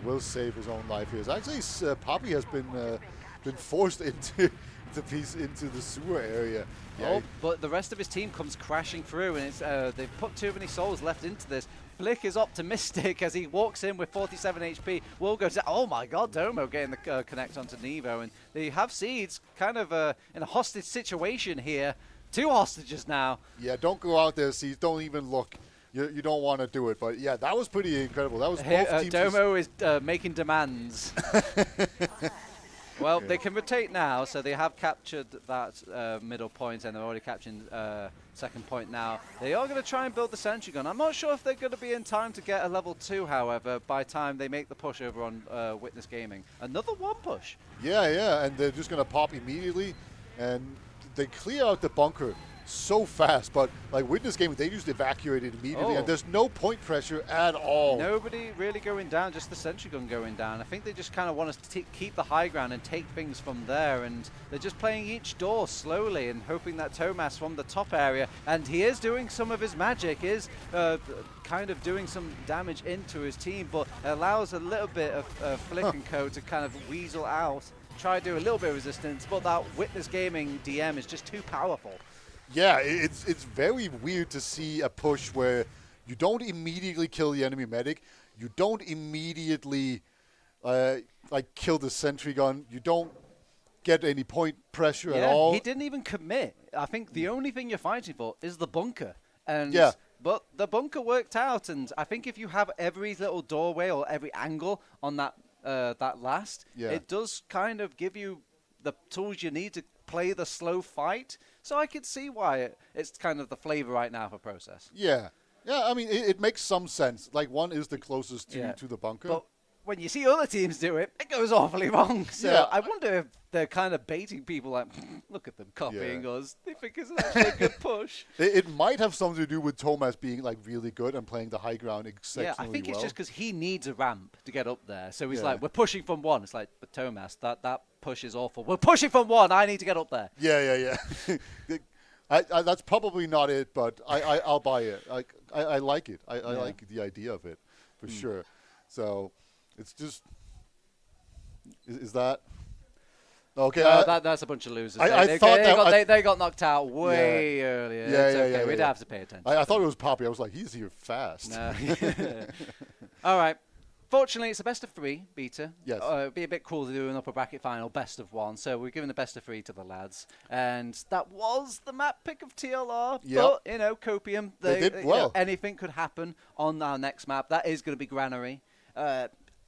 Will save his own life here. Actually, Poppy has been forced into the sewer area. Yeah. Oh, but the rest of his team comes crashing through, and it's they've put too many souls left into this. Flick is optimistic as he walks in with 47 HP. Will goes down. Oh my god, Domo getting the connect onto Nevo, and they have Seeds kind of in a hostage situation here. 2 hostages now. Yeah, don't go out there, Seeds. Don't even look. You don't want to do it, but yeah, that was pretty incredible. That was both teams. Domo is making demands. Well, they can rotate now, so they have captured that middle point, and they're already capturing second point now. They are going to try and build the sentry gun. I'm not sure if they're going to be in time to get a level 2, however, by time they make the push over on Witness Gaming. Another 1 push. Yeah, and they're just going to pop immediately, and they clear out the bunker. so fast, but like Witness Gaming, they just evacuated immediately, Oh. and there's no point pressure at all. Nobody really going down, just the sentry gun going down. I think they just kind of want us to keep the high ground and take things from there, and they're just playing each door slowly and hoping that Tomas from the top area, and he is doing some of his magic, is kind of doing some damage into his team, but allows a little bit of Flick and Co to kind of weasel out, try to do a little bit of resistance, but that Witness Gaming DM is just too powerful. Yeah, it's very weird to see a push where you don't immediately kill the enemy medic, you don't immediately like kill the sentry gun, you don't get any point pressure at all. He didn't even commit. I think the only thing you're fighting for is the bunker. And yeah. But the bunker worked out, and I think if you have every little doorway or every angle on that last, it does kind of give you the tools you need to play the slow fight. So I could see why it's kind of the flavor right now for Process. Yeah. Yeah, I mean, it makes some sense. Like, one is the closest to the bunker. But when you see other teams do it, it goes awfully wrong. So I wonder if they're kind of baiting people like, look at them copying us. They think it's actually a good push. It might have something to do with Tomas being like really good and playing the high ground exceptionally well. I think it's just because he needs a ramp to get up there. So he's like, we're pushing from one. It's like, but Tomas, that push is awful. We're pushing from one. I need to get up there. Yeah. That's probably not it, but I'll buy it. I like it. I like the idea of it for sure. So it's just is that okay? That's a bunch of losers. They got knocked out way earlier. Yeah. We'd have to pay attention. I thought it was Poppy. I was like, he's here fast. No. All right. Fortunately, it's a best of 3 beta. Yes. It'd be a bit cool to do an upper bracket final best of 1. So we're giving the best of 3 to the lads, and that was the map pick of TLR. Yep. But Copium, they did well. Anything could happen on our next map. That is going to be Granary.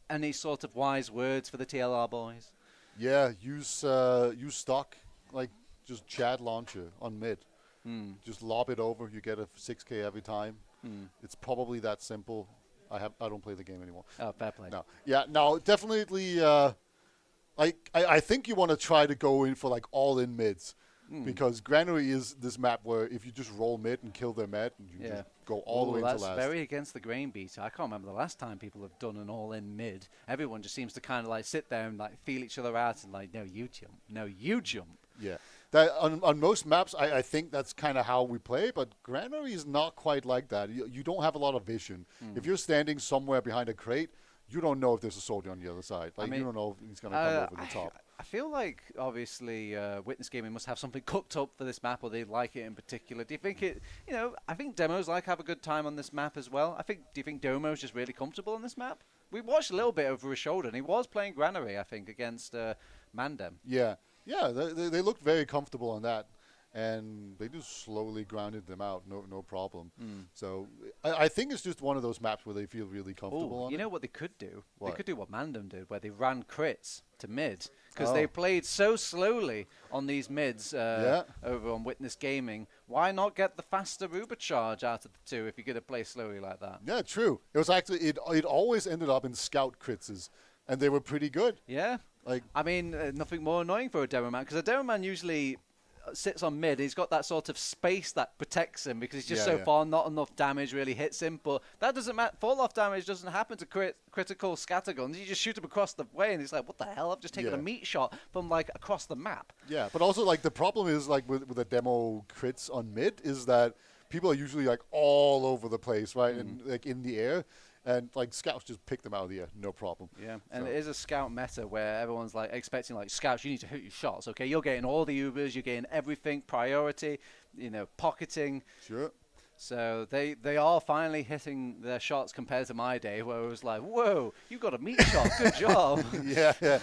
Any sort of wise words for the TLR boys? Yeah, use stock, like just Chad launcher on mid. Just lob it over. You get a 6K every time. It's probably that simple. I don't play the game anymore. Oh, fair play. No. Yeah, no, definitely. I think you want to try to go in for like all in mids. Because Granary is this map where if you just roll mid and kill their med, and you just go all the way into last. That's very against the grain beta. I can't remember the last time people have done an all-in mid. Everyone just seems to kind of like sit there and like feel each other out and like, no, you jump. No, you jump. Yeah. That on most maps, I think that's kind of how we play, but Granary is not quite like that. You don't have a lot of vision. If you're standing somewhere behind a crate, you don't know if there's a soldier on the other side. Like, you don't know if he's going to come over the top. I feel like, obviously, Witness Gaming must have something cooked up for this map, or they like it in particular. Do you think I think demos have a good time on this map as well. Do you think Domo's just really comfortable on this map? We watched a little bit over his shoulder, and he was playing Granary, I think, against Mandem. Yeah, they looked very comfortable on that, and they just slowly grounded them out, no problem. So I think it's just one of those maps where they feel really comfortable on. You know what they could do? What? They could do what Mandem did, where they ran crits to mid, because they played so slowly on these mids over on Witness Gaming. Why not get the faster Uber charge out of the two if you're going to play slowly like that? Yeah, true. It was actually it always ended up in scout crits, and they were pretty good. Yeah. I mean, nothing more annoying for a demo man, because a demo man usually sits on mid. He's got that sort of space that protects him because he's just so far, not enough damage really hits him. But that doesn't matter. Fall-off damage doesn't happen to critical scatter guns. You just shoot him across the way, and he's like, what the hell? I've just taken a meat shot from, like, across the map. Yeah, but also, like, the problem is, like, with the demo crits on mid is that people are usually, like, all over the place, right? And, like, in the air. And, like, scouts just pick them out of the air, no problem. Yeah, and it is a scout meta where everyone's, like, expecting, like, scouts, you need to hit your shots, okay? You're getting all the Ubers, you're getting everything, priority, pocketing. Sure. So they are finally hitting their shots compared to my day, where it was like, whoa, you got a meat shot, good job. Yeah.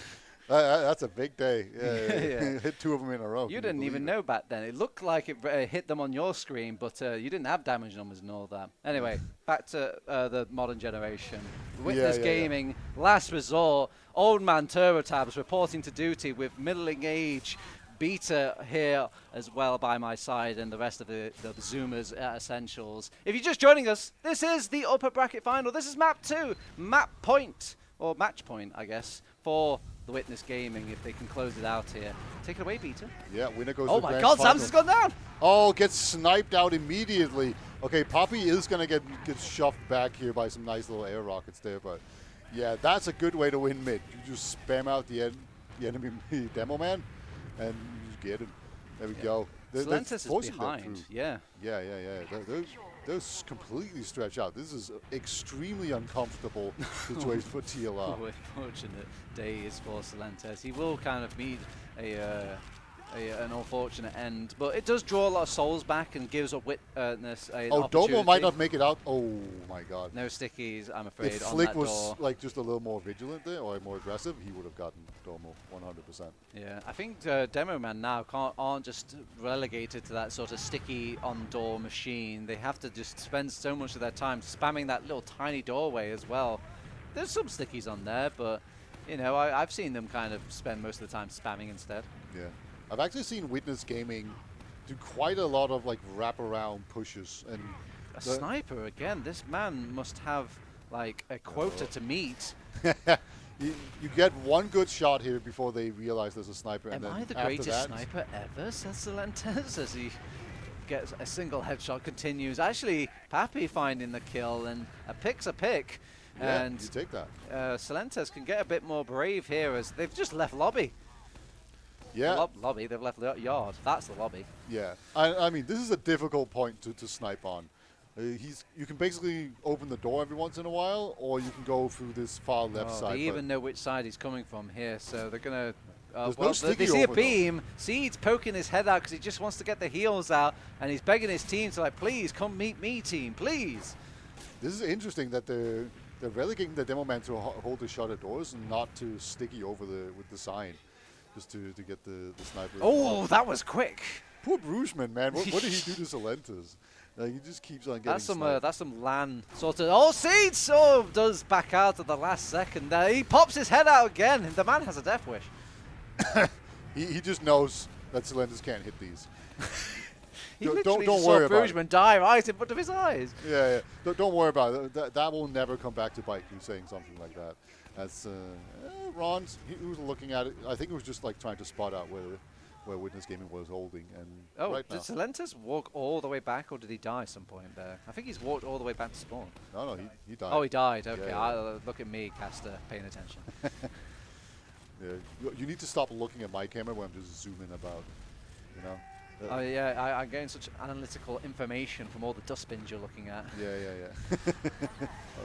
That's a big day. Yeah. Hit 2 of them in a row. You didn't even know back then. It looked like it hit them on your screen, but you didn't have damage numbers and all that. Anyway, back to the modern generation. Witness Gaming, last resort. Old man Turbotabs reporting to duty with middling age. Beta here as well by my side, and the rest of the Zoomers at Essentials. If you're just joining us, this is the upper bracket final. This is map 2, map point, or match point, I guess, for the Witness Gaming if they can close it out here. Take it away, Peter. Yeah, winner goes Oh to my grand God, final. Sam's has gone down. Oh, gets sniped out immediately. Okay, Poppy is going to get shoved back here by some nice little air rockets there, but yeah, that's a good way to win mid. You just spam out the enemy demo man, and you just get him. There we go. Lentis is behind. Yeah. Yeah. They're completely stretched out. This is an extremely uncomfortable situation for TLR. Oh, unfortunate days for Celentes. He will kind of meet an unfortunate end, but it does draw a lot of souls back and gives a Witness an opportunity. Domo might not make it out. Oh my God. No stickies, I'm afraid. If on Flick that was door. like just a little more vigilant there or more aggressive, he would have gotten Domo 100%. Yeah, I think Demo Man now aren't just relegated to that sort of sticky on-door machine. They have to just spend so much of their time spamming that little tiny doorway as well. There's some stickies on there, but you know, I've seen them kind of spend most of the time spamming instead. Yeah. I've actually seen Witness Gaming do quite a lot of like wraparound pushes and a sniper again. This man must have like a quota to meet. you get one good shot here before they realize there's a sniper. Am and then I the after greatest that, sniper ever, says Celentes, as he gets a single headshot, continues. Actually, Pappy finding the kill, and a pick's a pick. Yeah, and you take that. Celentes can get a bit more brave here as they've just left lobby. Yeah. Lobby, they've left the yard. That's the lobby. Yeah. I mean, this is a difficult point to snipe on. You can basically open the door every once in a while, or you can go through this far left side. They even know which side he's coming from here, so they're going to... they see a beam. Seed's poking his head out because he just wants to get the heals out, and he's begging his team to, like, please, come meet me, team, please. This is interesting that they're relegating the demo man to hold the shot at doors and not to sticky over with the sign, just to get the sniper. Oh, that was quick. Poor Brugeman, man. What did he do to Celentes? He just keeps on getting that's some LAN sort of... Oh, Seed does back out at the last second there. He pops his head out again, and the man has a death wish. he just knows that Celentes can't hit these. He literally don't worry about Brugeman die right in front of his eyes. Yeah. Don't worry about it. That will never come back to bite you saying something like that. That's Ron. He was looking at it. I think he was just like trying to spot out where Witness Gaming was holding. And right did Celentes walk all the way back, or did he die at some point there? I think he's walked all the way back to spawn. No, he died. Oh, he died. Okay, yeah. Look at me, caster, paying attention. Yeah, you need to stop looking at my camera when I'm just zooming about. You know. Oh yeah, I'm getting such analytical information from all the dustbins you're looking at. Yeah.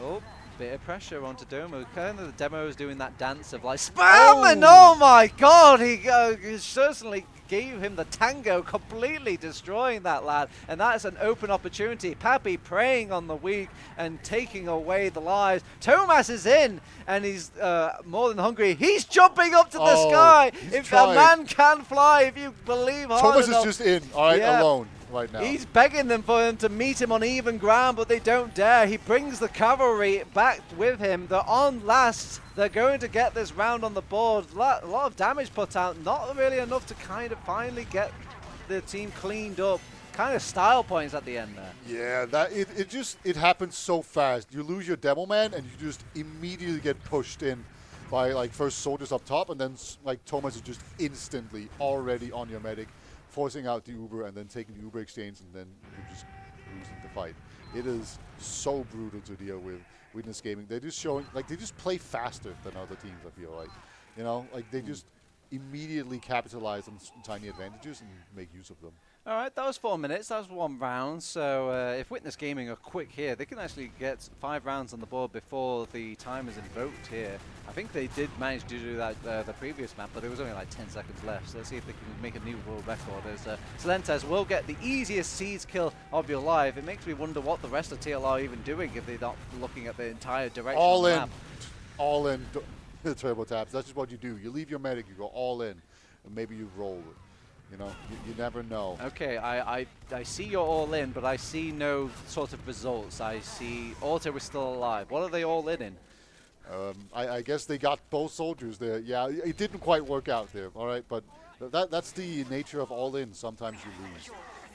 Oh, bit of pressure onto Domo. Kind of the demo is doing that dance of like spam, and oh my God, he certainly gave him the tango, completely destroying that lad, and that's an open opportunity. Pappy preying on the weak and taking away the lives. Thomas is in, and he's more than hungry. He's jumping up to the sky. If a man can fly, if you believe hard Thomas enough. is just in, all right, alone right now. He's begging them for him to meet him on even ground, but they don't dare. He brings the cavalry back with him. They're on last. They're going to get this round on the board. A lot of damage put out. Not really enough to kind of finally get the team cleaned up. Kind of style points at the end there. Yeah, it happens so fast. You lose your demo man, and you just immediately get pushed in by like first soldiers up top, and then like Thomas is just instantly already on your medic, forcing out the Uber and then taking the Uber exchange, and then you're just losing the fight. It is so brutal to deal with. Witness Gaming, they're just showing, like, they just play faster than other teams, I feel like. You know, like, they just immediately capitalize on tiny advantages and make use of them. All right, that was 4 minutes. That was one round. So if Witness Gaming are quick here, they can actually get 5 rounds on the board before the time is invoked here. I think they did manage to do that the previous map, but it was only like 10 seconds left. So let's see if they can make a new world record. As Celentes will get the easiest Seeds kill of your life. It makes me wonder what the rest of TLR are even doing if they're not looking at the entire direction of the map. All in the turbo taps. That's just what you do. You leave your medic, you go all in, and maybe you roll it. You know, you never know. Okay, I see you're all in, but I see no sort of results. I see Auto is still alive. What are they all in? I guess they got both soldiers there. Yeah, it didn't quite work out there, all right? But that's the nature of all in. Sometimes you lose.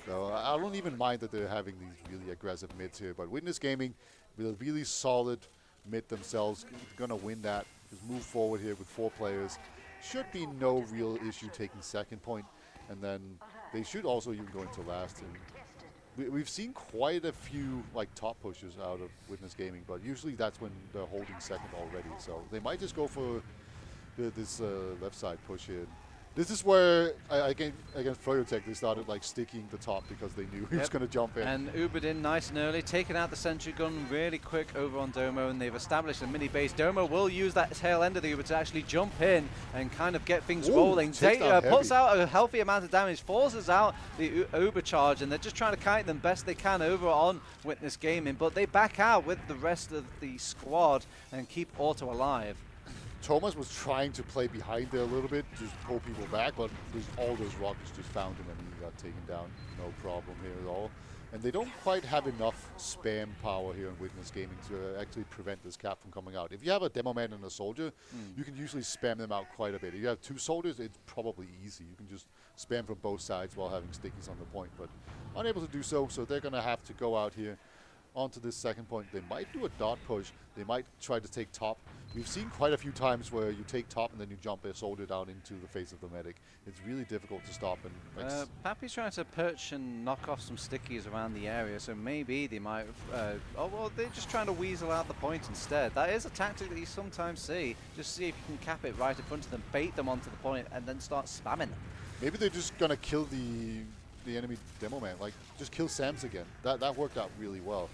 So I don't even mind that they're having these really aggressive mids here. But Witness Gaming, with a really solid mid themselves, going to win that Just move forward here with 4 players. Should be no real issue taking second point, and then they should also even go into last. And we've seen quite a few like top pushes out of Witness Gaming, but usually that's when they're holding second already. So they might just go for this left side push here. This is where against Froyotech they started like sticking the top because they knew he was going to jump in. And Ubered in nice and early, taking out the sentry gun really quick over on Domo, and they've established a mini base. Domo will use that tail end of the Uber to actually jump in and kind of get things rolling. Puts out a healthy amount of damage, forces out the Uber charge, and they're just trying to kite them best they can over on Witness Gaming, but they back out with the rest of the squad and keep Auto alive. Thomas was trying to play behind there a little bit, just pull people back, but all those rockets just found him and he got taken down. No problem here at all. And they don't quite have enough spam power here in Witness Gaming to actually prevent this cap from coming out. If you have a demo man and a soldier, you can usually spam them out quite a bit. If you have 2 soldiers, it's probably easy. You can just spam from both sides while having stickies on the point, but unable to do so, so they're going to have to go out here onto this second point. They might do a dot push. They might try to take top. We've seen quite a few times where you take top and then you jump a soldier down into the face of the medic. It's really difficult to stop. And Pappy's trying to perch and knock off some stickies around the area, so maybe they might they're just trying to weasel out the point instead. That is a tactic that you sometimes see. Just see if you can cap it right in front of them, bait them onto the point, and then start spamming them. Maybe they're just going to kill the enemy demo man. Like, just kill Sams again. That worked out really well.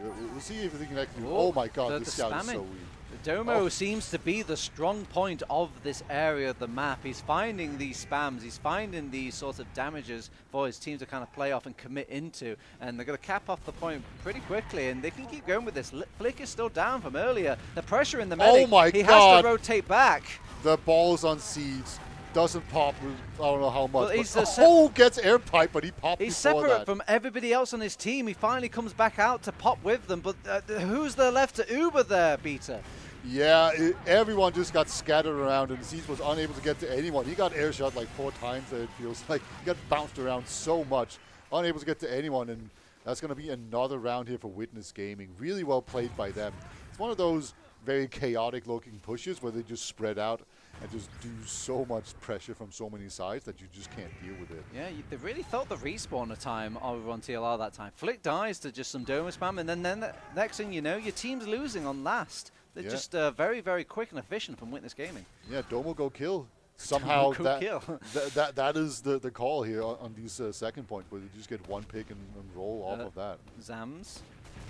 We'll see if they can actually do. Oh my god, this scout is so weak. The Domo seems to be the strong point of this area of the map. He's finding these spams, he's finding these sorts of damages for his team to kind of play off and commit into, and they're going to cap off the point pretty quickly, and they can keep going with this. Flick is still down from earlier. The pressure in the medic, oh my he god. has to rotate back. The ball's on Seeds. Doesn't pop, I don't know how much. Well, gets air pipe, but he popped He's before separate that. from everybody else on his team. He finally comes back out to pop with them, but who's there left to Uber there, Peter? Yeah, everyone just got scattered around, and Seeds was unable to get to anyone. He got air shot like 4 times, it feels like. He got bounced around so much, unable to get to anyone, and that's going to be another round here for Witness Gaming. Really well played by them. It's one of those very chaotic looking pushes where they just spread out and just do so much pressure from so many sides that you just can't deal with it. Yeah, they really felt the respawner time over on TLR that time. Flick dies to just some Doma spam, and then the next thing you know, your team's losing on last. They're just very, very quick and efficient from Witness Gaming. Yeah, Domo go kill. Somehow that is the call here on these second point, where you just get one pick and roll off of that. Zams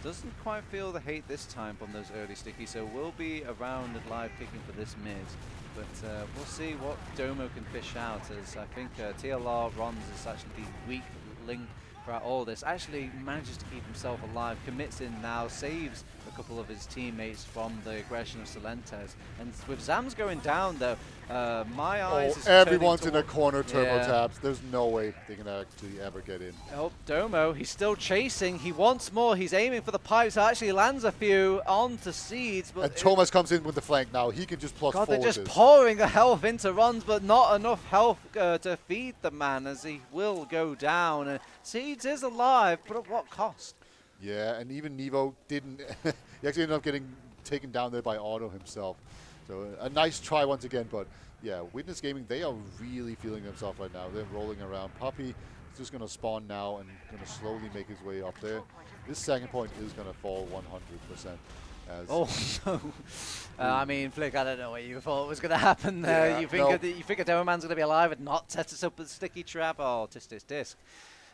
doesn't quite feel the hate this time from those early stickies, so we'll be around at live kicking for this mid. But we'll see what Domo can fish out, as I think TLR Rons is actually the weak link throughout all this. Actually manages to keep himself alive, commits in now, saves a couple of his teammates from the aggression of Solentes. And with Zams going down though, my eyes is everyone's in a corner turbo tabs. There's no way they can actually ever get in. Oh, Domo, he's still chasing. He wants more. He's aiming for the pipes. Actually lands a few onto Seeds. But and Thomas comes in with the flank now. He can just plus God, forces. they're just pouring the health into Runs, but not enough health to feed the man, as he will go down. And Seeds is alive, but at what cost? Yeah, and even Nevo didn't. He actually ended up getting taken down there by Otto himself. So a nice try once again, but yeah, Witness Gaming, they are really feeling themselves right now. They're rolling around. Puppy is just going to spawn now and going to slowly make his way up there. This second point is going to fall 100%. No. I mean, Flick, I don't know what you thought was going to happen there. Yeah, you think a Demo Man's going to be alive and not set us up with a sticky trap? Oh, disc.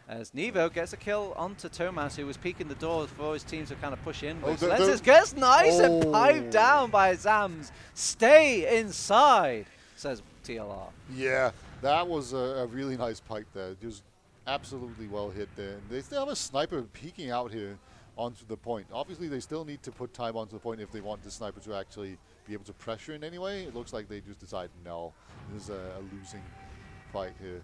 As Nevo gets a kill onto Thomas, who was peeking the door for his team to kind of push in. Lenses gets nice and piped down by Zams. Stay inside, says TLR. Yeah, that was a really nice pipe there. Just absolutely well hit there. And they still have a sniper peeking out here onto the point. Obviously, they still need to put time onto the point if they want the sniper to actually be able to pressure in any way. It looks like they just decided, no, this is a losing fight here.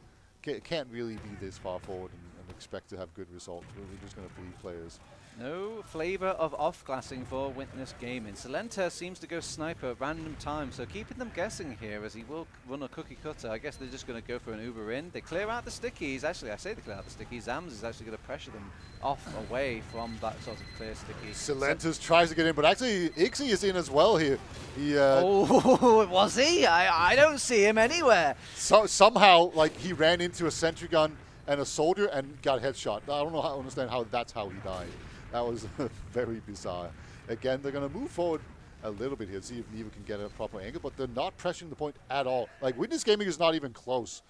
Can't really be this far forward and expect to have good results. We're just going to be players. No flavor of off-glassing for Witness Gaming. Solenta seems to go sniper at random times, so keeping them guessing here as he will run a cookie cutter. I guess they're just going to go for an Uber in. They clear out the stickies. Actually, I say they clear out the stickies. Zams is actually going to pressure them off away from that sort of clear sticky. Solentas tries to get in, but actually Ixie is in as well here. He, oh, was he? I don't see him anywhere. Somehow, like, he ran into a sentry gun and a soldier and got headshot. I don't know how understand how that's how he died. That was very bizarre. Again, they're going to move forward a little bit here, see if Neva can get a proper angle, but they're not pressuring the point at all. Like, Witness Gaming is not even close.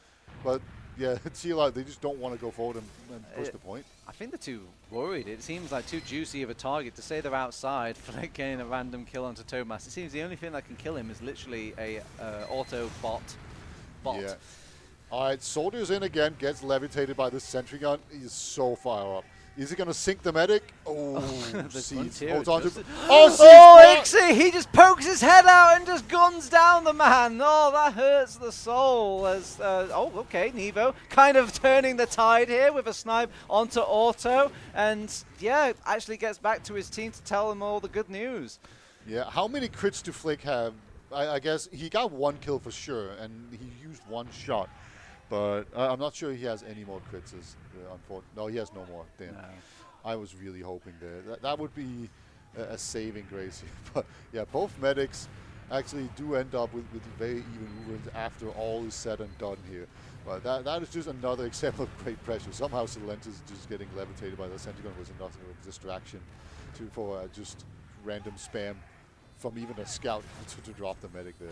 But, yeah, TLR, they just don't want to go forward and push the point. I think they're too worried. It seems like too juicy of a target to say they're outside for like getting a random kill onto Tomas. It seems the only thing that can kill him is literally a auto bot. Yeah. All right, Soldier's in again, gets levitated by this sentry gun. He's so far up. Is he going to sink the medic? Oh, Seeds holds on to it. Oh, Ixie! He just pokes his head out and just guns down the man. Oh, that hurts the soul. As oh, okay, Nevo kind of turning the tide here with a snipe onto Auto. And, yeah, actually gets back to his team to tell them all the good news. Yeah, how many crits do Flick have? I guess he got one kill for sure, and he used one shot. But I'm not sure he has any more crits. No, he has no more. Damn. No. I was really hoping there. That would be a saving grace here. But yeah, both medics actually do end up with very even movements after all is said and done here. But that is just another example of great pressure. Somehow Solenta's just getting levitated by the sentry gun was nothing of a distraction for just random spam from even a scout to drop the medic there.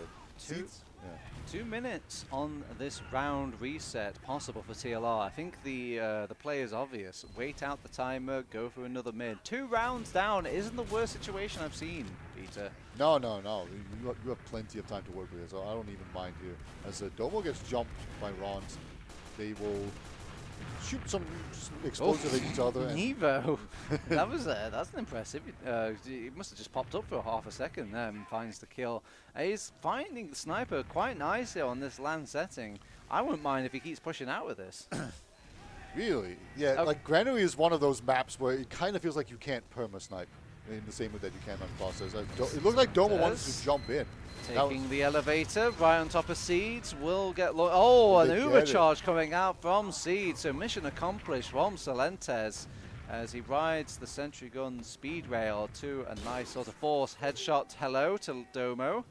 2 minutes on this round reset possible for TLR. I think the play is obvious. Wait out the timer, go for another mid. 2 rounds down isn't the worst situation I've seen, Peter. No. You have plenty of time to work with it, so I don't even mind here. As Domo gets jumped by Rons, they will shoot some explosive at each other. Nevo, that's an impressive. He must have just popped up for half a second there and finds the kill. He's finding the sniper quite nicely on this land setting. I wouldn't mind if he keeps pushing out with this. Really? Yeah, like Granary is one of those maps where it kind of feels like you can't perma-snipe in the same way that you can on Process. It looked like Domo wants to jump in. Taking the elevator right on top of Seeds will get an Uber charge coming out from Seeds. So mission accomplished from Solentes as he rides the sentry gun speed rail to a nice sort of force headshot hello to Domo.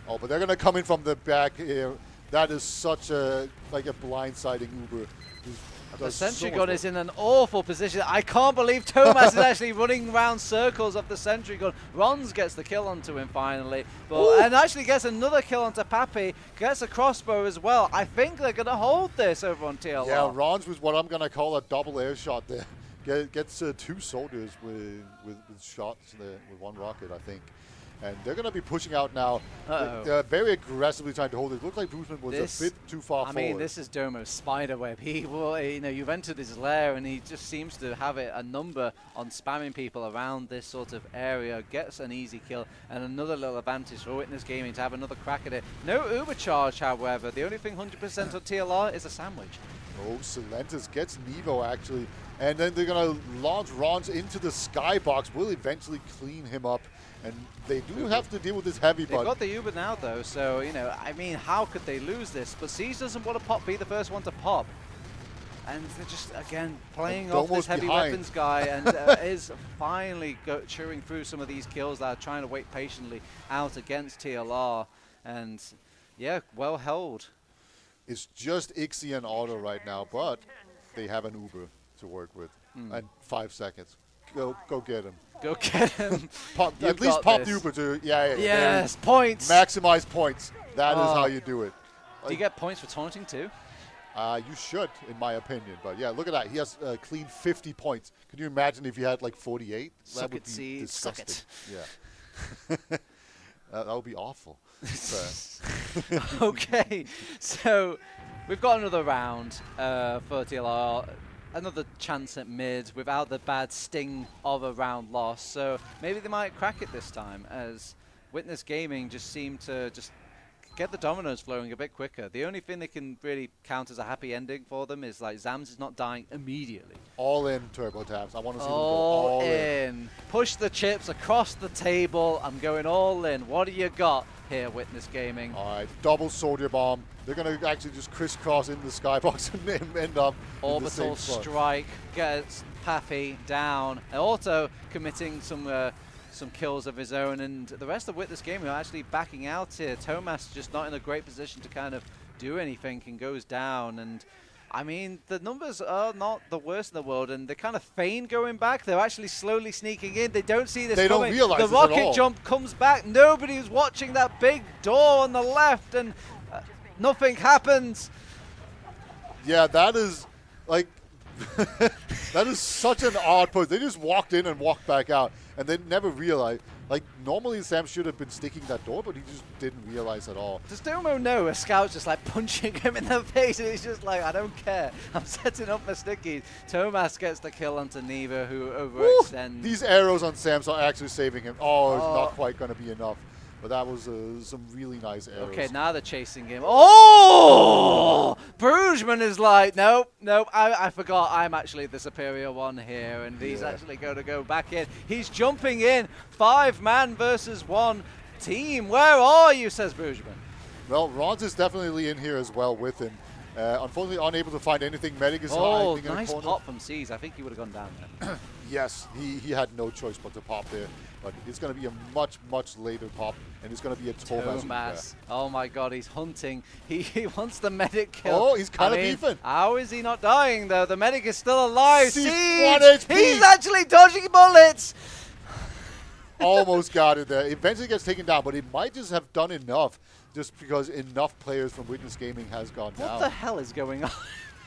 Oh, but they're going to come in from the back here. That is such a blindsiding Uber. The sentry gun is in an awful position. I can't believe Tomas is actually running around circles of the sentry gun. Rons gets the kill onto him finally, and actually gets another kill onto Pappy. Gets a crossbow as well. I think they're going to hold this over on TLR. Yeah, Rons was what I'm going to call a double air shot there. Gets 2 soldiers with shots with 1 rocket, I think. And they're going to be pushing out now. They're very aggressively trying to hold it. It looks like Boostman was a bit too far forward. I mean, this is Domo's spiderweb. You've entered his lair, and he just seems to have a number on spamming people around this sort of area. Gets an easy kill, and another little advantage for Witness Gaming to have another crack at it. No Uber charge, however. The only thing 100% on TLR is a sandwich. Oh, Solentis gets Nevo, actually. And then they're going to launch Rons into the skybox. Will eventually clean him up. And they do have to deal with this heavy button. They've got the Uber now, though, so, I mean, how could they lose this? But Siege doesn't want to be the first one to pop. And they're just, again, playing off this heavy weapons guy and is finally chewing through some of these kills that are trying to wait patiently out against TLR. And, yeah, well held. It's just Ixie and Auto right now, but they have an Uber to work with. And 5 seconds. Go get him. Go get him. At least pop the Uber to, yes, points. Maximize points. That is how you do it. Do you get points for taunting too? You should, in my opinion. But yeah, look at that. He has clean 50 points. Can you imagine if he had like 48? That would be disgusting. Suck it. Yeah. That would be awful. Okay, so we've got another round for TLR. Another chance at mid without the bad sting of a round loss. So maybe they might crack it this time, as Witness Gaming just seem to just get the dominoes flowing a bit quicker. The only thing that can really count as a happy ending for them is like Zams is not dying immediately. All in turbo taps. I want to see them go All all in. in. Push the chips across the table. I'm going all in. What do you got here, Witness Gaming? All right, double soldier bomb. They're going to actually just crisscross in the skybox and end up Orbital in the same spot. strike gets Pappy down. And also committing some kills of his own, and the rest of Witness Gaming are actually backing out here. Tomas just not in a great position to kind of do anything and goes down. And I mean, the numbers are not the worst in the world, and they kind of feign going back. They're actually slowly sneaking in. They don't see this They coming. don't realize the this at rocket all. jump comes back. Nobody's watching that big door on the left, and nothing happens. Yeah, that is like that is such an odd pose. They just walked in and walked back out, and they never realized. Like normally, Sam should have been sticking that door, but he just didn't realize at all. Does Domo know a scout's just like punching him in the face, and he's just like, I don't care. I'm setting up my stickies. Tomas gets the kill onto Neva, who overextends. These arrows on Sam's are actually saving him. Oh, it's not quite going to be enough. But that was some really nice arrows. Okay, now they're chasing him. Oh! Brugman is like, nope, I forgot I'm actually the superior one here, and he's actually going to go back in. He's jumping in. 5-man versus 1 team. Where are you, says Brugman. Well, Rons is definitely in here as well with him. Unfortunately, unable to find anything. Medic is oh, hiding in nice a corner. pop from C's. I think he would have gone down there. Yes, he had no choice but to pop there. But it's going to be a much, much later pop, and it's going to be a Tomas. Oh my god, he's hunting. He wants the medic kill. Oh, he's kind of beefing. How is he not dying, though? The medic is still alive. Siege, Siege! 1 HP. He's actually dodging bullets. Almost got it there. Eventually gets taken down, but it might just have done enough just because enough players from Witness Gaming has gone down. What the hell is going on?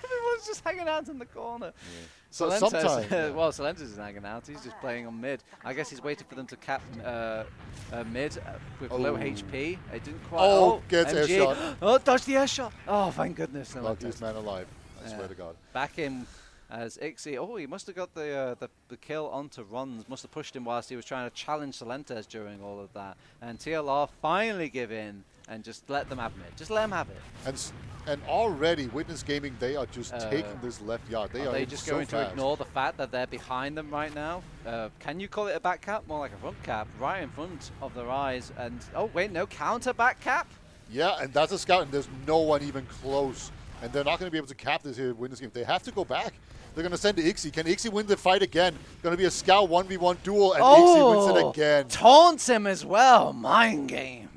Everyone's just hanging out in the corner. Yeah. So sometimes, well, Solentes isn't hanging out. He's just playing on mid. I guess he's waiting for them to cap mid with low HP. It didn't quite. Oh, gets MG. air shot. Oh, dodge the air shot. Oh, thank goodness. Luckiest man alive. I swear to God. Back in as Ixie. Oh, he must have got the kill onto Rons. Must have pushed him whilst he was trying to challenge Solentes during all of that. And TLR finally give in and just let them have it. Just let them have it. And already, Witness Gaming, they are just taking this left yard. They are just so going fast. to ignore the fact that they're behind them right now? Can you call it a back cap? More like a front cap, right in front of their eyes. And oh wait, no counter back cap. Yeah, and that's a scout, and there's no one even close. And they're not going to be able to cap this here Witness Game. They have to go back. They're going to send to Ixie. Can Ixie win the fight again? Going to be a scout 1v1 duel, and Ixie wins it again. Taunts him as well. Mind games.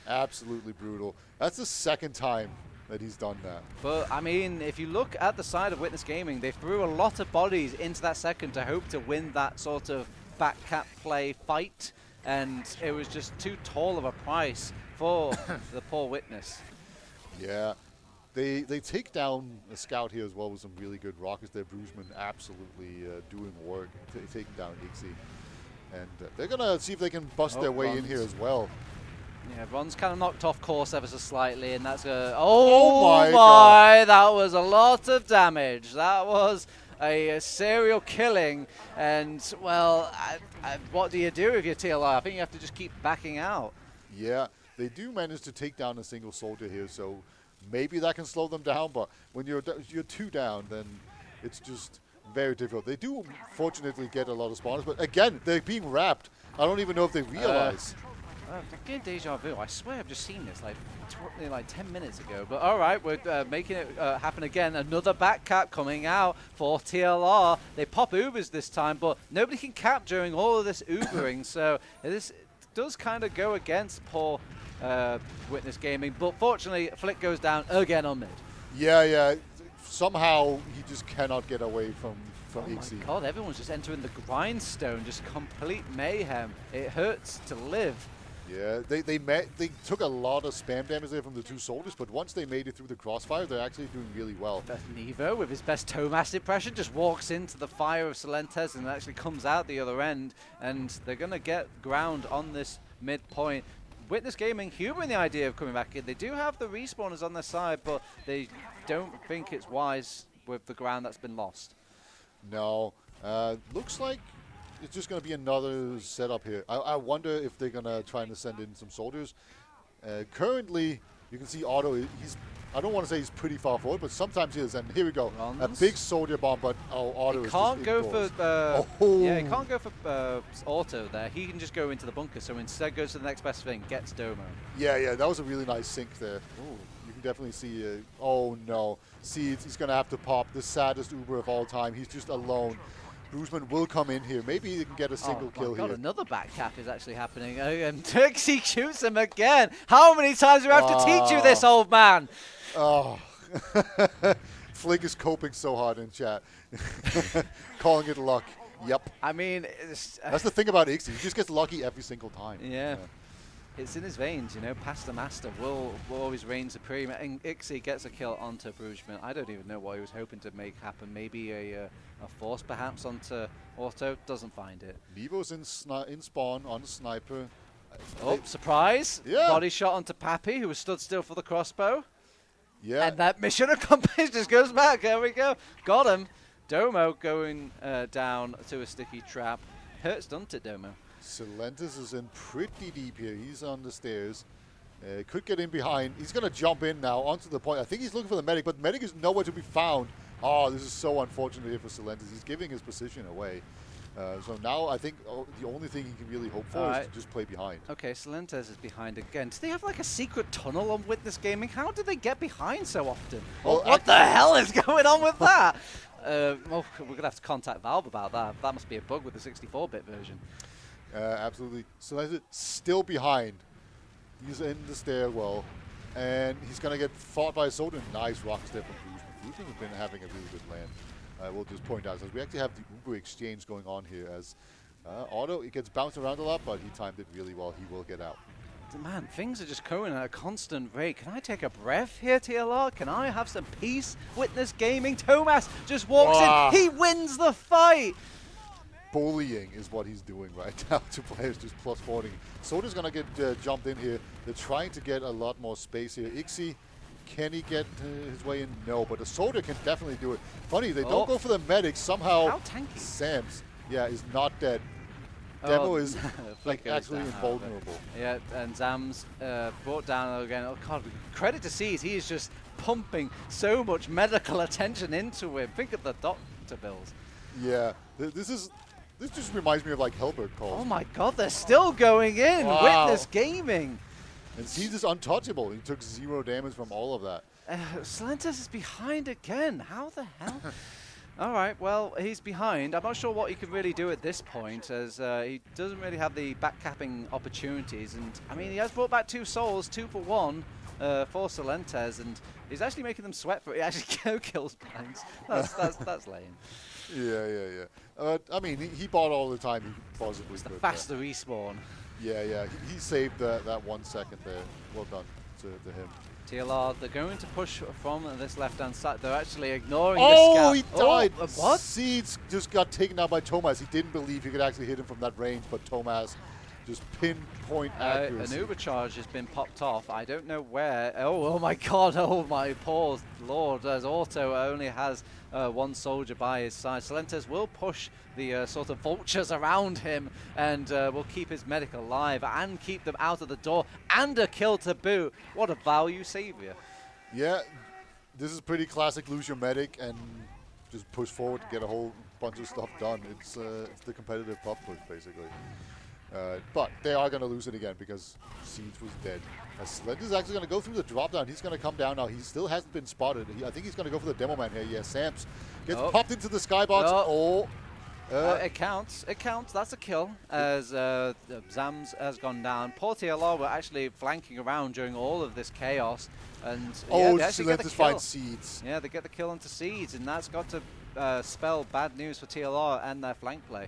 Absolutely brutal. That's the second time that he's done that. But, I mean, if you look at the side of Witness Gaming, they threw a lot of bodies into that second to hope to win that sort of back cap play fight, and it was just too tall of a price for the poor Witness. Yeah. They take down a scout here as well with some really good rockets there. Brugman absolutely doing work, taking down Ixie. And they're going to see if they can bust their way in here as well. Yeah, Ron's kind of knocked off course ever so slightly, and that's a... Oh my God. That was a lot of damage. That was a serial killing, and, well, what do you do if you're TLI? I think you have to just keep backing out. Yeah, they do manage to take down a single soldier here, so maybe that can slow them down, but when you're 2 down, then it's just very difficult. They do, fortunately, get a lot of spawners, but again, they're being wrapped. I don't even know if they realize. Again, deja vu. I swear I've just seen this like 10 minutes ago. But all right, we're making it happen again. Another back cap coming out for TLR. They pop Ubers this time, but nobody can cap during all of this Ubering. So this does kind of go against poor Witness Gaming. But fortunately, Flick goes down again on mid. Yeah. Somehow he just cannot get away from Ixie. My God, everyone's just entering the grindstone. Just complete mayhem. It hurts to live. Yeah, they took a lot of spam damage there from the 2 soldiers, but once they made it through the crossfire, they're actually doing really well. But Nevo, with his best Tomas impression, just walks into the fire of Solentes and actually comes out the other end, and they're going to get ground on this midpoint. Witness Gaming humouring the idea of coming back in. They do have the respawners on their side, but they don't think it's wise with the ground that's been lost. No, looks like it's just going to be another setup here. I wonder if they're going to try and send in some soldiers. Currently, You can see Otto, I don't want to say he's pretty far forward, but sometimes he is. And here we go. Runs. A big soldier bomb, but Otto is can't just go indoors. for yeah, he can't go for auto there. He can just go into the bunker, so instead goes to the next best thing, gets Domo. Yeah, that was a really nice sync there. Ooh. You can definitely see, oh no. Seeds, he's going to have to pop the saddest Uber of all time. He's just alone. Bruceman will come in here. Maybe he can get a single kill God, here. another back cap is actually happening. And Turksy shoots him again. How many times do I have to teach you this, old man? Oh. Flick is coping so hard in chat. Calling it luck. Yep. I mean, that's the thing about Ixie. He just gets lucky every single time. Yeah. It's in his veins, you know. Past the master will always reign supreme. And Ixie gets a kill onto Bruceman. I don't even know what he was hoping to make happen. Maybe a force perhaps onto Auto. Doesn't find it. Nevo's in spawn on sniper. Oh, surprise! Yeah. Body shot onto Pappy, who was stood still for the crossbow. Yeah. And that mission accomplished. Just goes back. There we go. Got him. Domo going down to a sticky trap. Hurts, doesn't it, Domo? Silentis is in pretty deep here. He's on the stairs. Could get in behind. He's going to jump in now onto the point. I think he's looking for the medic, but the medic is nowhere to be found. Oh, this is so unfortunate here for Silentis. He's giving his position away. So now I think the only thing he can really hope for is to just play behind. Okay, Silentes is behind again. Do they have like a secret tunnel on Witness Gaming? How do they get behind so often? Well, what the hell is going on with that? Well, we're going to have to contact Valve about that. That must be a bug with the 64-bit version. Absolutely. Silentis still behind. He's in the stairwell. And he's going to get fought by a soldier. Nice rock step from Bruceman. Bruceman has been having a really good land. I will just point out, as we actually have the Uber exchange going on here, as Otto, it gets bounced around a lot, but he timed it really well. He will get out. Man, things are just going at a constant rate. Can I take a breath here, TLR? Can I have some peace? Witness Gaming. Thomas just walks in. He wins the fight. Bullying is what he's doing right now to players, just plus 40. Soda's going to get jumped in here. They're trying to get a lot more space here. Ixie, can he get his way in? No, but the Soda can definitely do it. Funny, they don't go for the medic. Somehow, how tanky. Sams, is not dead. Demo is like actually invulnerable. Yeah, and Zams brought down again. Oh God, credit to Seas. He is just pumping so much medical attention into him. Think of the doctor bills. Yeah, this just reminds me of like Hellberg calls. Oh my God, they're still going in. Wow. Witness Gaming. And Seas is untouchable. He took 0 damage from all of that. Silentis is behind again. How the hell? All right, well, he's behind. I'm not sure what he can really do at this point, as he doesn't really have the backcapping opportunities. And, I mean, he has brought back 2 souls, 2 for 1 for Silentes, and he's actually making them sweat for it. He actually kills blanks. That's lame. Yeah. I mean, he bought all the time he possibly could. The faster respawn. Yeah. He saved that 1 second there. Well done to him. TLR, they're going to push from this left-hand side. They're actually ignoring the scout. Oh, he died. What? Seeds just got taken out by Thomas. He didn't believe he could actually hit him from that range, but Thomas just pinpoint accuracy. An Uber charge has been popped off. I don't know where. Oh my God. Oh my poor Lord. As Auto only has 1 soldier by his side. Silentes will push the sort of vultures around him and will keep his medic alive and keep them out of the door and a kill to boot. What a value savior. Yeah, this is pretty classic lose your medic and just push forward to get a whole bunch of stuff done. It's the competitive pop push, basically. But they are going to lose it again because Seeds was dead. Sled is actually going to go through the drop down. He's going to come down now. He still hasn't been spotted. I think he's going to go for the demo man here. Yeah, Sams gets popped into the skybox. It counts. It counts. That's a kill as Zams has gone down. Poor TLR were actually flanking around during all of this chaos. And they actually get the kill. Finds Seeds. Yeah, they get the kill onto Seeds, and that's got to spell bad news for TLR and their flank play.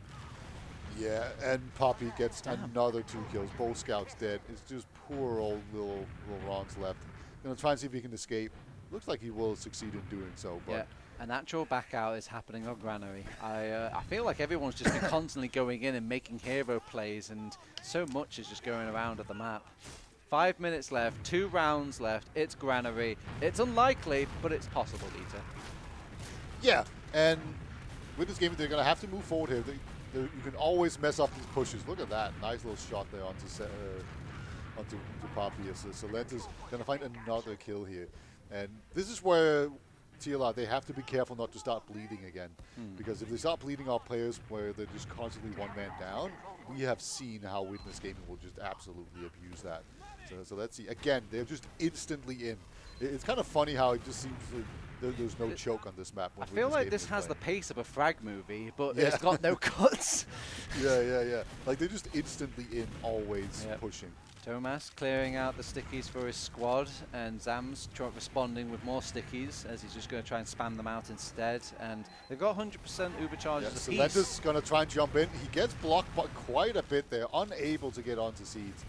Yeah, and Poppy gets another 2 kills. Both scouts dead. It's just poor old little Ron's left. Gonna try and see if he can escape. Looks like he will succeed in doing so. But yeah, an actual back out is happening on Granary. I feel like everyone's just been constantly going in and making hero plays, and so much is just going around at the map. 5 minutes left, 2 rounds left. It's Granary. It's unlikely, but it's possible, Dieter. Yeah, and with this game, they're gonna have to move forward here. You can always mess up these pushes. Look at that. Nice little shot there onto onto Poppy. So Solenta's going to find another kill here. And this is where TLR, they have to be careful not to start bleeding again. Because if they start bleeding off players where they're just constantly one man down, we have seen how Witness Gaming will just absolutely abuse that. So let's see. Again, they're just instantly in. It's kind of funny how it just seems like there's no choke on this map. I feel like this has the pace of a frag movie, but it's got no cuts. Yeah. Like they're just instantly in, always pushing. Tomas clearing out the stickies for his squad, and Zam's responding with more stickies as he's just going to try and spam them out instead. And they've got 100% Uber charges apiece. Solenta's going to try and jump in. He gets blocked by quite a bit there, unable to get onto Seeds.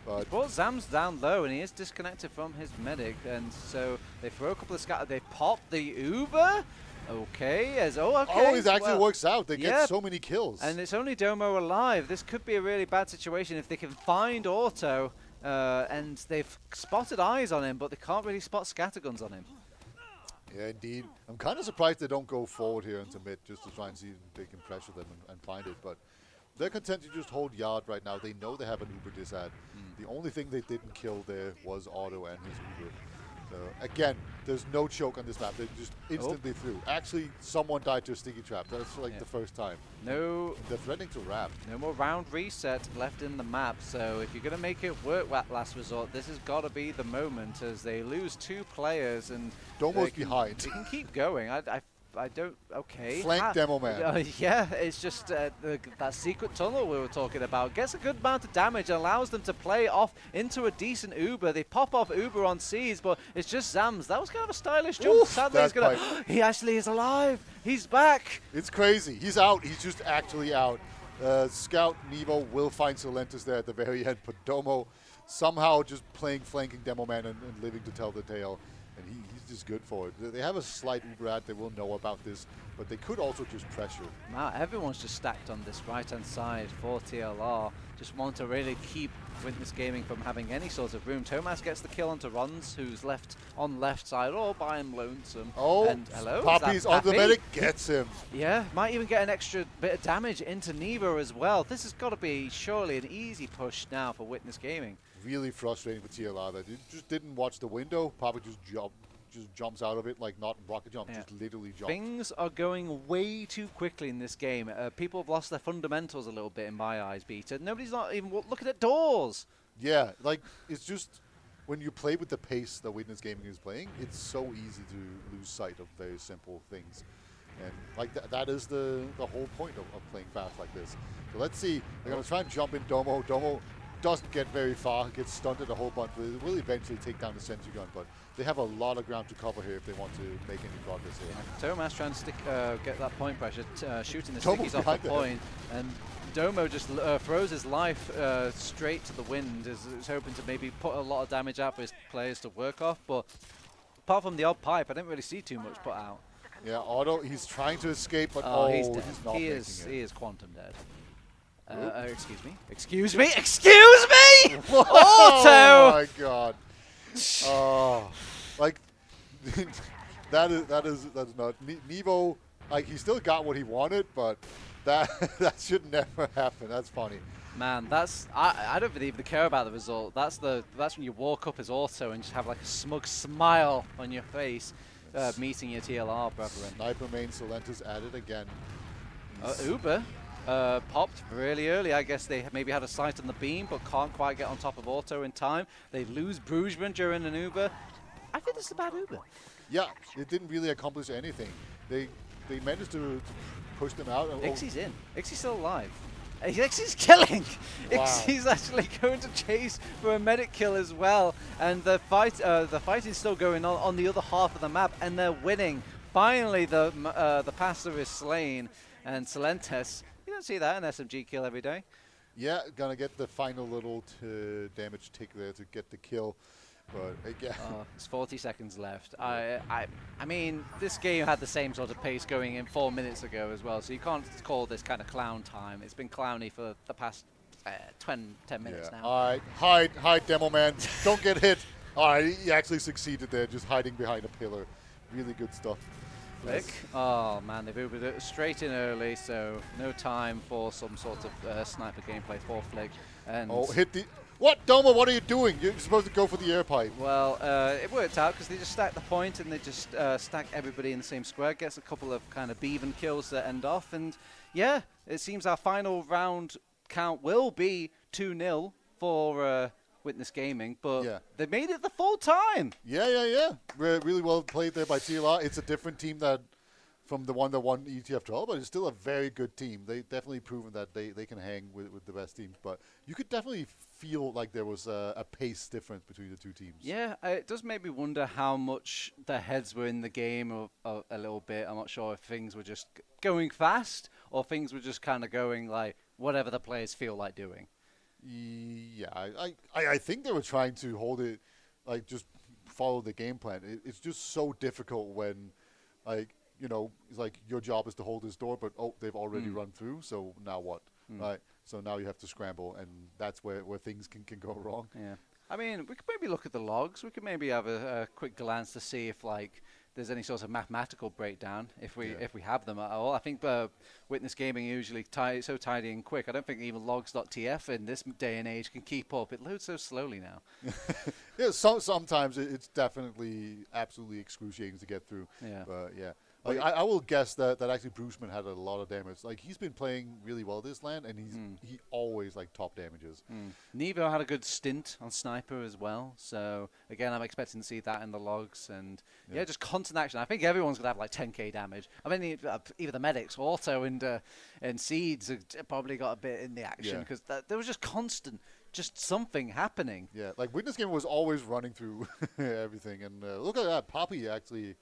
But Zam's down low, and he is disconnected from his medic, and so they throw a couple of scatter. They pop the Uber. Okay, it actually works out. They get so many kills. And it's only Domo alive. This could be a really bad situation if they can find Auto, and they've spotted eyes on him, but they can't really spot scatterguns on him. Yeah, indeed. I'm kind of surprised they don't go forward here into mid just to try and see if they can pressure them and find it, but they're content to just hold yard right now. They know they have an Uber disad. The only thing they didn't kill there was Auto and his Uber. So again, there's no choke on this map. They just instantly threw. Actually, someone died to a sticky trap. That's like the first time. No. They're threatening to wrap. No more round reset left in the map. So if you're going to make it work at last resort, this has got to be the moment as they lose 2 players and Domo's behind. They can keep going. I don't. Okay. Flank Demo Man. Yeah, it's just that secret tunnel we were talking about gets a good amount of damage and allows them to play off into a decent Uber. They pop off Uber on Seas, but it's just Zams. That was kind of a stylish jump. Sadly, he actually is alive. He's back. It's crazy. He's out. He's just actually out. Scout Nevo will find Solentis there at the very end, but Domo somehow just flanking Demo Man and living to tell the tale. And he's just good for it. They have a slight Uber ad. They will know about this, but they could also just pressure. Wow, everyone's just stacked on this right-hand side for TLR. Just want to really keep Witness Gaming from having any sort of room. Tomas gets the kill onto Rons, who's left on left side, all by him lonesome. Oh, and hello, Poppy's on the medic, gets him. Yeah, might even get an extra bit of damage into Nevo as well. This has got to be surely an easy push now for Witness Gaming. Really frustrating for TLR that they just didn't watch the window. Poppy just jumps out of it like not rocket jump, just literally jumps. Things are going way too quickly in this game. People have lost their fundamentals a little bit in my eyes, Peter. Nobody's not even looking at doors. Yeah, like it's just when you play with the pace that Witness Gaming is playing, it's so easy to lose sight of very simple things. And like that is the whole point of playing fast like this. So let's see. They're going to try and jump in Domo. Domo doesn't get very far, gets stunted a whole bunch, but it will eventually take down the sentry gun. But they have a lot of ground to cover here if they want to make any progress here. Tomas trying to get that point pressure, shooting the stickies off the point, and Domo just throws his life straight to the wind, is hoping to maybe put a lot of damage out for his players to work off, but apart from the odd pipe, I didn't really see too much put out. Yeah, Otto, he's trying to escape, but he's dead. He's not he is quantum dead. Excuse me. Auto! Oh my god. Like that's not Nevo. Like he still got what he wanted, but that should never happen. That's funny. Man, I don't really even care about the result. That's when you walk up as Auto and just have like a smug smile on your face, meeting your TLR brethren. Sniper main Solentis at it again. Uber popped really early. I guess they maybe had a sight on the beam, but can't quite get on top of Auto in time. They lose Brugman during an Uber. I think this is a bad Uber. Yeah, it didn't really accomplish anything. They managed to push them out. Ixie's in. Ixie's still alive. Ixie's killing! Wow. Ixie's actually going to chase for a medic kill as well. And the fight is still going on the other half of the map, and they're winning. Finally, the passer is slain, and Solentes, you don't see that an SMG kill every day. Yeah, gonna get the final little damage tick there to get the kill. But again, it's 40 seconds left. I mean, this game had the same sort of pace going in 4 minutes ago as well, so you can't call this kind of clown time. It's been clowny for the past 10 minutes now. All right, hide, Demo Man. Don't get hit. All right, he actually succeeded there, just hiding behind a pillar. Really good stuff. Flick. Oh man, they've Ubered it straight in early, so no time for some sort of sniper gameplay for Flick. And What, Domo? What are you doing? You're supposed to go for the air pipe. Well, it worked out because they just stacked the point and they just stack everybody in the same square. Gets a couple of kind of beaven kills that end off. And yeah, it seems our final round count will be 2-0 for Witness Gaming. But they made it the full time. Yeah. Really well played there by TLR. It's a different team from the one that won ETF 12, but it's still a very good team. They definitely proven that they can hang with the best teams. But you could definitely feel like there was a pace difference between the two teams. Yeah, it does make me wonder how much their heads were in the game a little bit. I'm not sure if things were just going fast or things were just kind of going like whatever the players feel like doing. Yeah, I think they were trying to hold it, like just follow the game plan. It's just so difficult when, like, you know, it's like your job is to hold this door, but they've already run through. So now what, right? So now you have to scramble, and that's where things can go wrong. Yeah, I mean, we could maybe look at the logs. We could maybe have a quick glance to see if like there's any sort of mathematical breakdown if we have them at all. I think Witness Gaming usually so tidy and quick. I don't think even logs.tf in this day and age can keep up. It loads so slowly now. Yeah, sometimes it's definitely absolutely excruciating to get through. Yeah, but yeah. Like, I will guess that actually Bruceman had a lot of damage. Like, he's been playing really well this land, and he always like top damages. Nevo had a good stint on Sniper as well. So again, I'm expecting to see that in the logs, and just constant action. I think everyone's gonna have like 10k damage. I mean, either the medics, Auto, and Seeds have probably got a bit in the action because there was just constant. Just something happening. Yeah, like Witness Game was always running through everything, and look at that, Poppy actually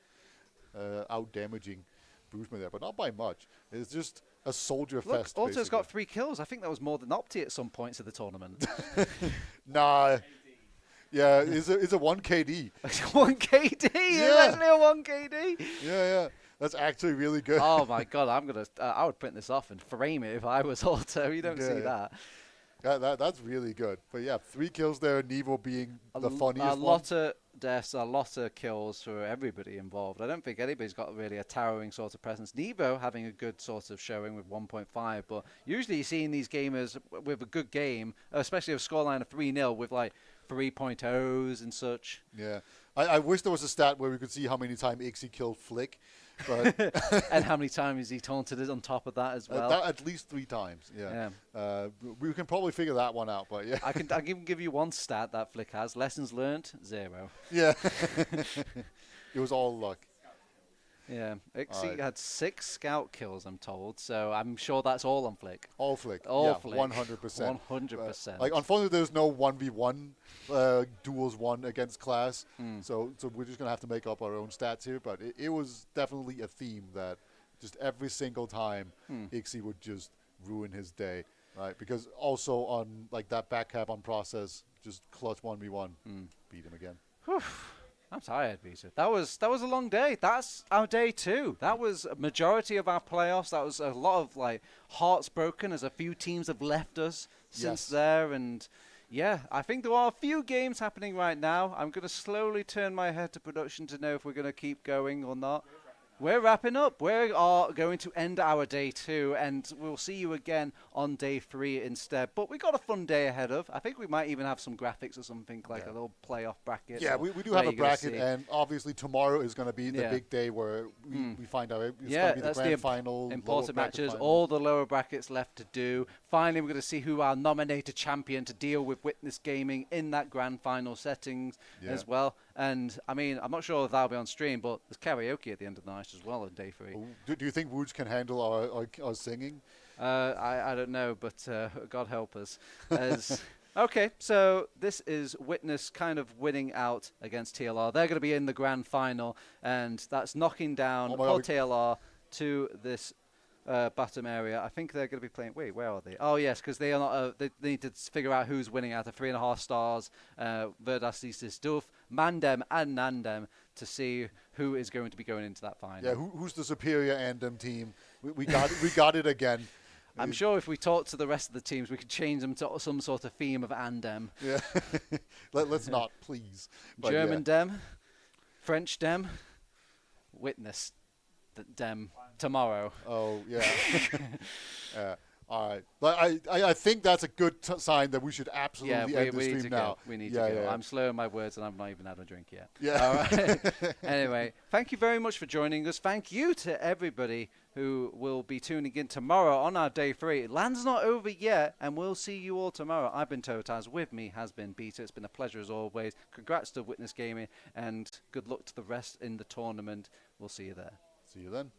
out damaging Bruceman there, but not by much. It's just a soldier fest. Look, Auto's basically got 3 kills. I think that was more than Opti at some points of the tournament. Nah. Yeah, it's a 1 KD. 1 KD? Yeah. Isn't it a 1 KD? Yeah. That's actually really good. Oh my god, I would print this off and frame it if I was Auto. You don't see that. That's really good. But yeah, 3 kills there, Nevo being the funniest one. A lot of deaths, a lot of kills for everybody involved. I don't think anybody's got really a towering sort of presence. Nevo having a good sort of showing with 1.5, but usually you're seeing these gamers with a good game, especially a scoreline of 3-0 with like 3.0s and such. Yeah. I wish there was a stat where we could see how many times Ixie killed Flick. But and how many times he taunted it on top of that as well? At least 3 times. Yeah. We can probably figure that one out. But yeah, I can give you one stat that Flick has: lessons learned 0. Yeah, it was all luck. Yeah, Ixie had 6 scout kills, I'm told. So I'm sure that's all on Flick. All Flick. All Flick. 100%. 100%. Like, unfortunately, there's no 1v1 duels won against class. So we're just gonna have to make up our own stats here. But it was definitely a theme that just every single time Ixie would just ruin his day, right? Because also on like that back cap on process, just clutch 1v1, beat him again. Whew. I'm tired, Peter. That was a long day. That's our day 2. That was a majority of our playoffs. That was a lot of like hearts broken as a few teams have left us since there. And yeah, I think there are a few games happening right now. I'm going to slowly turn my head to production to know if we're going to keep going or not. We're wrapping up. We are going to end our day 2, and we'll see you again on day 3 instead. But we got a fun day ahead of. I think we might even have some graphics or something, like a little playoff bracket. Yeah, we do have a bracket, and obviously tomorrow is going to be the big day where we find out it's going to be the grand final. Important matches, all the lower brackets left to do. Finally, we're going to see who our nominated champion to deal with Witness Gaming in that grand final settings as well. And, I mean, I'm not sure if that'll be on stream, but there's karaoke at the end of the night as well on day 3. Do you think Woods can handle our singing? I don't know, but God help us. Okay, so this is Witness kind of winning out against TLR. They're going to be in the grand final, and that's knocking down TLR to this bottom area. I think they're going to be playing. Wait, where are they? Oh yes, because they are not. They need to figure out who's winning out of 3.5 stars. Verdas is Doof, Mandem, and Nandem to see who is going to be going into that final. Yeah, who's the superior Andem team? We got it again. I'm sure if we talk to the rest of the teams, we could change them to some sort of theme of Andem. Yeah, let's not, please. But German Dem, French Dem, Witness Dem tomorrow. Oh yeah. All right. But I think that's a good sign that we should absolutely end the we stream need to now. go. We need to go. Yeah. I'm slurring my words and I've not even had a drink yet. Yeah. All right. Anyway, thank you very much for joining us. Thank you to everybody who will be tuning in tomorrow on our day 3. Land's not over yet, and we'll see you all tomorrow. I've been Totaz. With me has been Peter. It's been a pleasure as always. Congrats to Witness Gaming, and good luck to the rest in the tournament. We'll see you there. See you then.